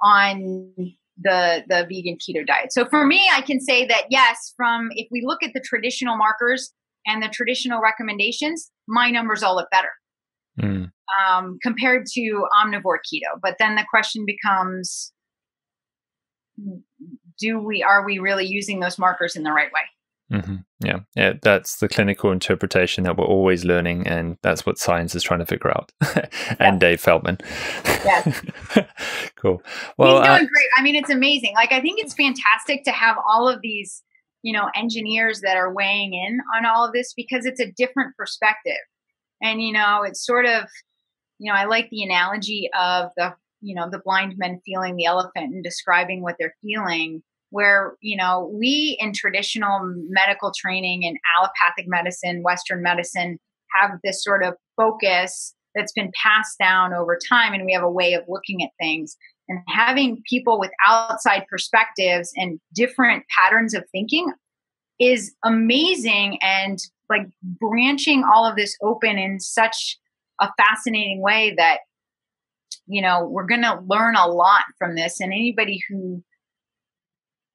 the vegan keto diet. So for me, I can say that yes, if we look at the traditional markers and the traditional recommendations, my numbers all look better compared to omnivore keto. But then the question becomes, are we really using those markers in the right way? Mm-hmm. Yeah, that's the clinical interpretation that we're always learning, and that's what science is trying to figure out. And Dave Feldman. Yes. Cool. Well, he's doing great. I mean, it's amazing. Like, I think it's fantastic to have all of these, engineers that are weighing in on all of this because it's a different perspective. And, it's sort of, I like the analogy of the blind men feeling the elephant and describing what they're feeling. Where, we in traditional medical training and allopathic medicine, Western medicine, have this sort of focus that's been passed down over time, and we have a way of looking at things. And having people with outside perspectives and different patterns of thinking is amazing, and like branching all of this open in such a fascinating way that, we're going to learn a lot from this. And anybody who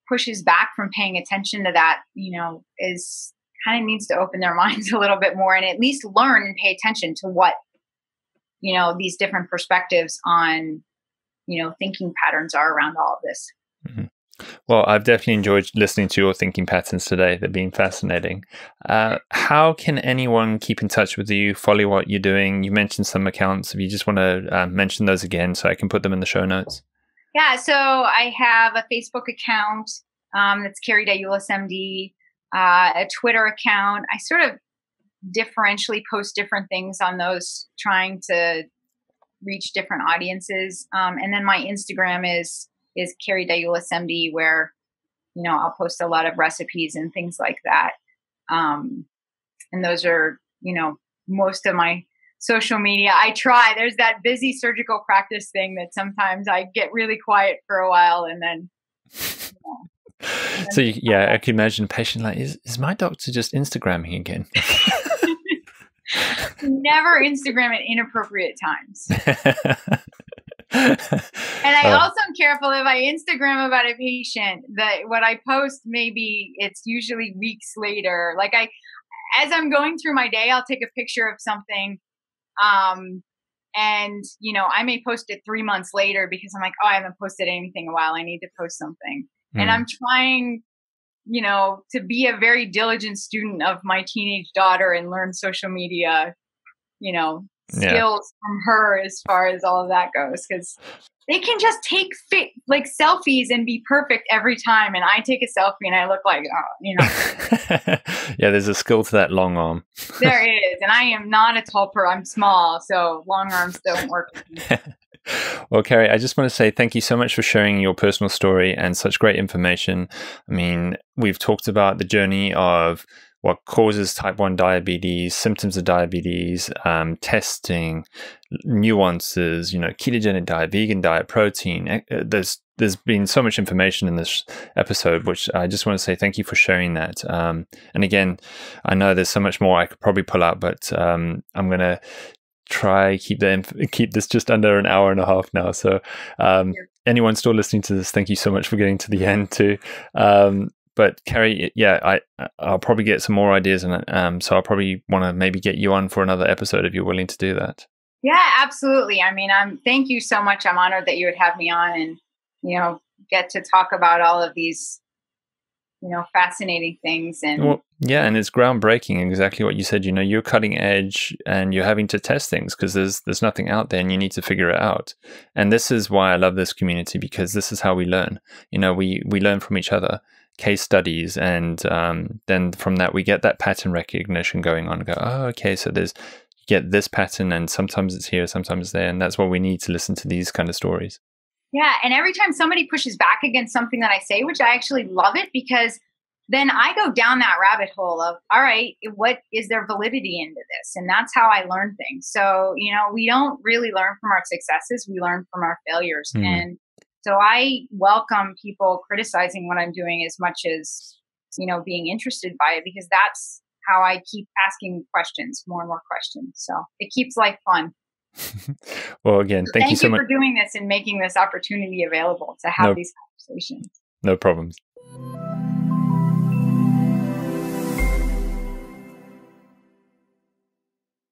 pushes back from paying attention to that, is kind of needs to open their minds a little bit more and at least learn and pay attention to what, these different perspectives on, thinking patterns are around all of this. Mm-hmm. Well, I've definitely enjoyed listening to your thinking patterns today. They've been fascinating. How can anyone keep in touch with you, follow what you're doing? You mentioned some accounts. If you just want to mention those again so I can put them in the show notes. Yeah, so I have a Facebook account that's Carrie Diulus, MD, a Twitter account. I sort of differentially post different things on those, trying to reach different audiences. And then my Instagram is Carrie Diulus MD, where, I'll post a lot of recipes and things like that. And those are, most of my social media. I try. There's that busy surgical practice thing that sometimes I get really quiet for a while and then. So I can imagine a patient like, is my doctor just Instagramming again? Never Instagram at inappropriate times. And I also am careful if I Instagram about a patient that what I post, maybe it's usually weeks later. Like as I'm going through my day, I'll take a picture of something. And, I may post it 3 months later because I'm like, oh, I haven't posted anything in a while. I need to post something. And I'm trying, to be a very diligent student of my teenage daughter and learn social media, skills from her as far as all of that goes. Because they can just take selfies and be perfect every time. And I take a selfie and I look like, Yeah, there's a skill to that long arm. There is. And I am not a tall person. I'm small. So long arms don't work with me. Well, Carrie, I just want to say thank you so much for sharing your personal story and such great information. I mean, we've talked about the journey of what causes type 1 diabetes, symptoms of diabetes, testing, nuances, ketogenic diet, vegan diet, protein. There's been so much information in this episode, which I just want to say thank you for sharing that. And again, I know there's so much more I could probably pull out, but I'm going to try keep this just under an hour and a half now. So anyone still listening to this, thank you so much for getting to the end too. But Carrie, I'll probably get some more ideas on it. So I'll probably want to maybe get you on for another episode if you're willing to do that. Yeah, absolutely. I mean, thank you so much. I'm honored that you would have me on and, get to talk about all of these, fascinating things. And and it's groundbreaking. Exactly what you said. You're cutting edge and you're having to test things because there's nothing out there and you need to figure it out. And this is why I love this community, because this is how we learn. We learn from each other. Case studies, and then from that we get that pattern recognition going on and go, oh, okay, so you get this pattern, and sometimes it's here, sometimes it's there, and that's what we need to listen to these kind of stories. Yeah, and every time somebody pushes back against something that I say, which I actually love it, because then I go down that rabbit hole of, all right, what is there validity into this? And that's how I learn things. So, we don't really learn from our successes, we learn from our failures. And so I welcome people criticizing what I'm doing as much as, being interested by it, because that's how I keep asking questions, more and more questions. So it keeps life fun. Well, again, thank you so much for doing this and making this opportunity available to have these conversations. No problems.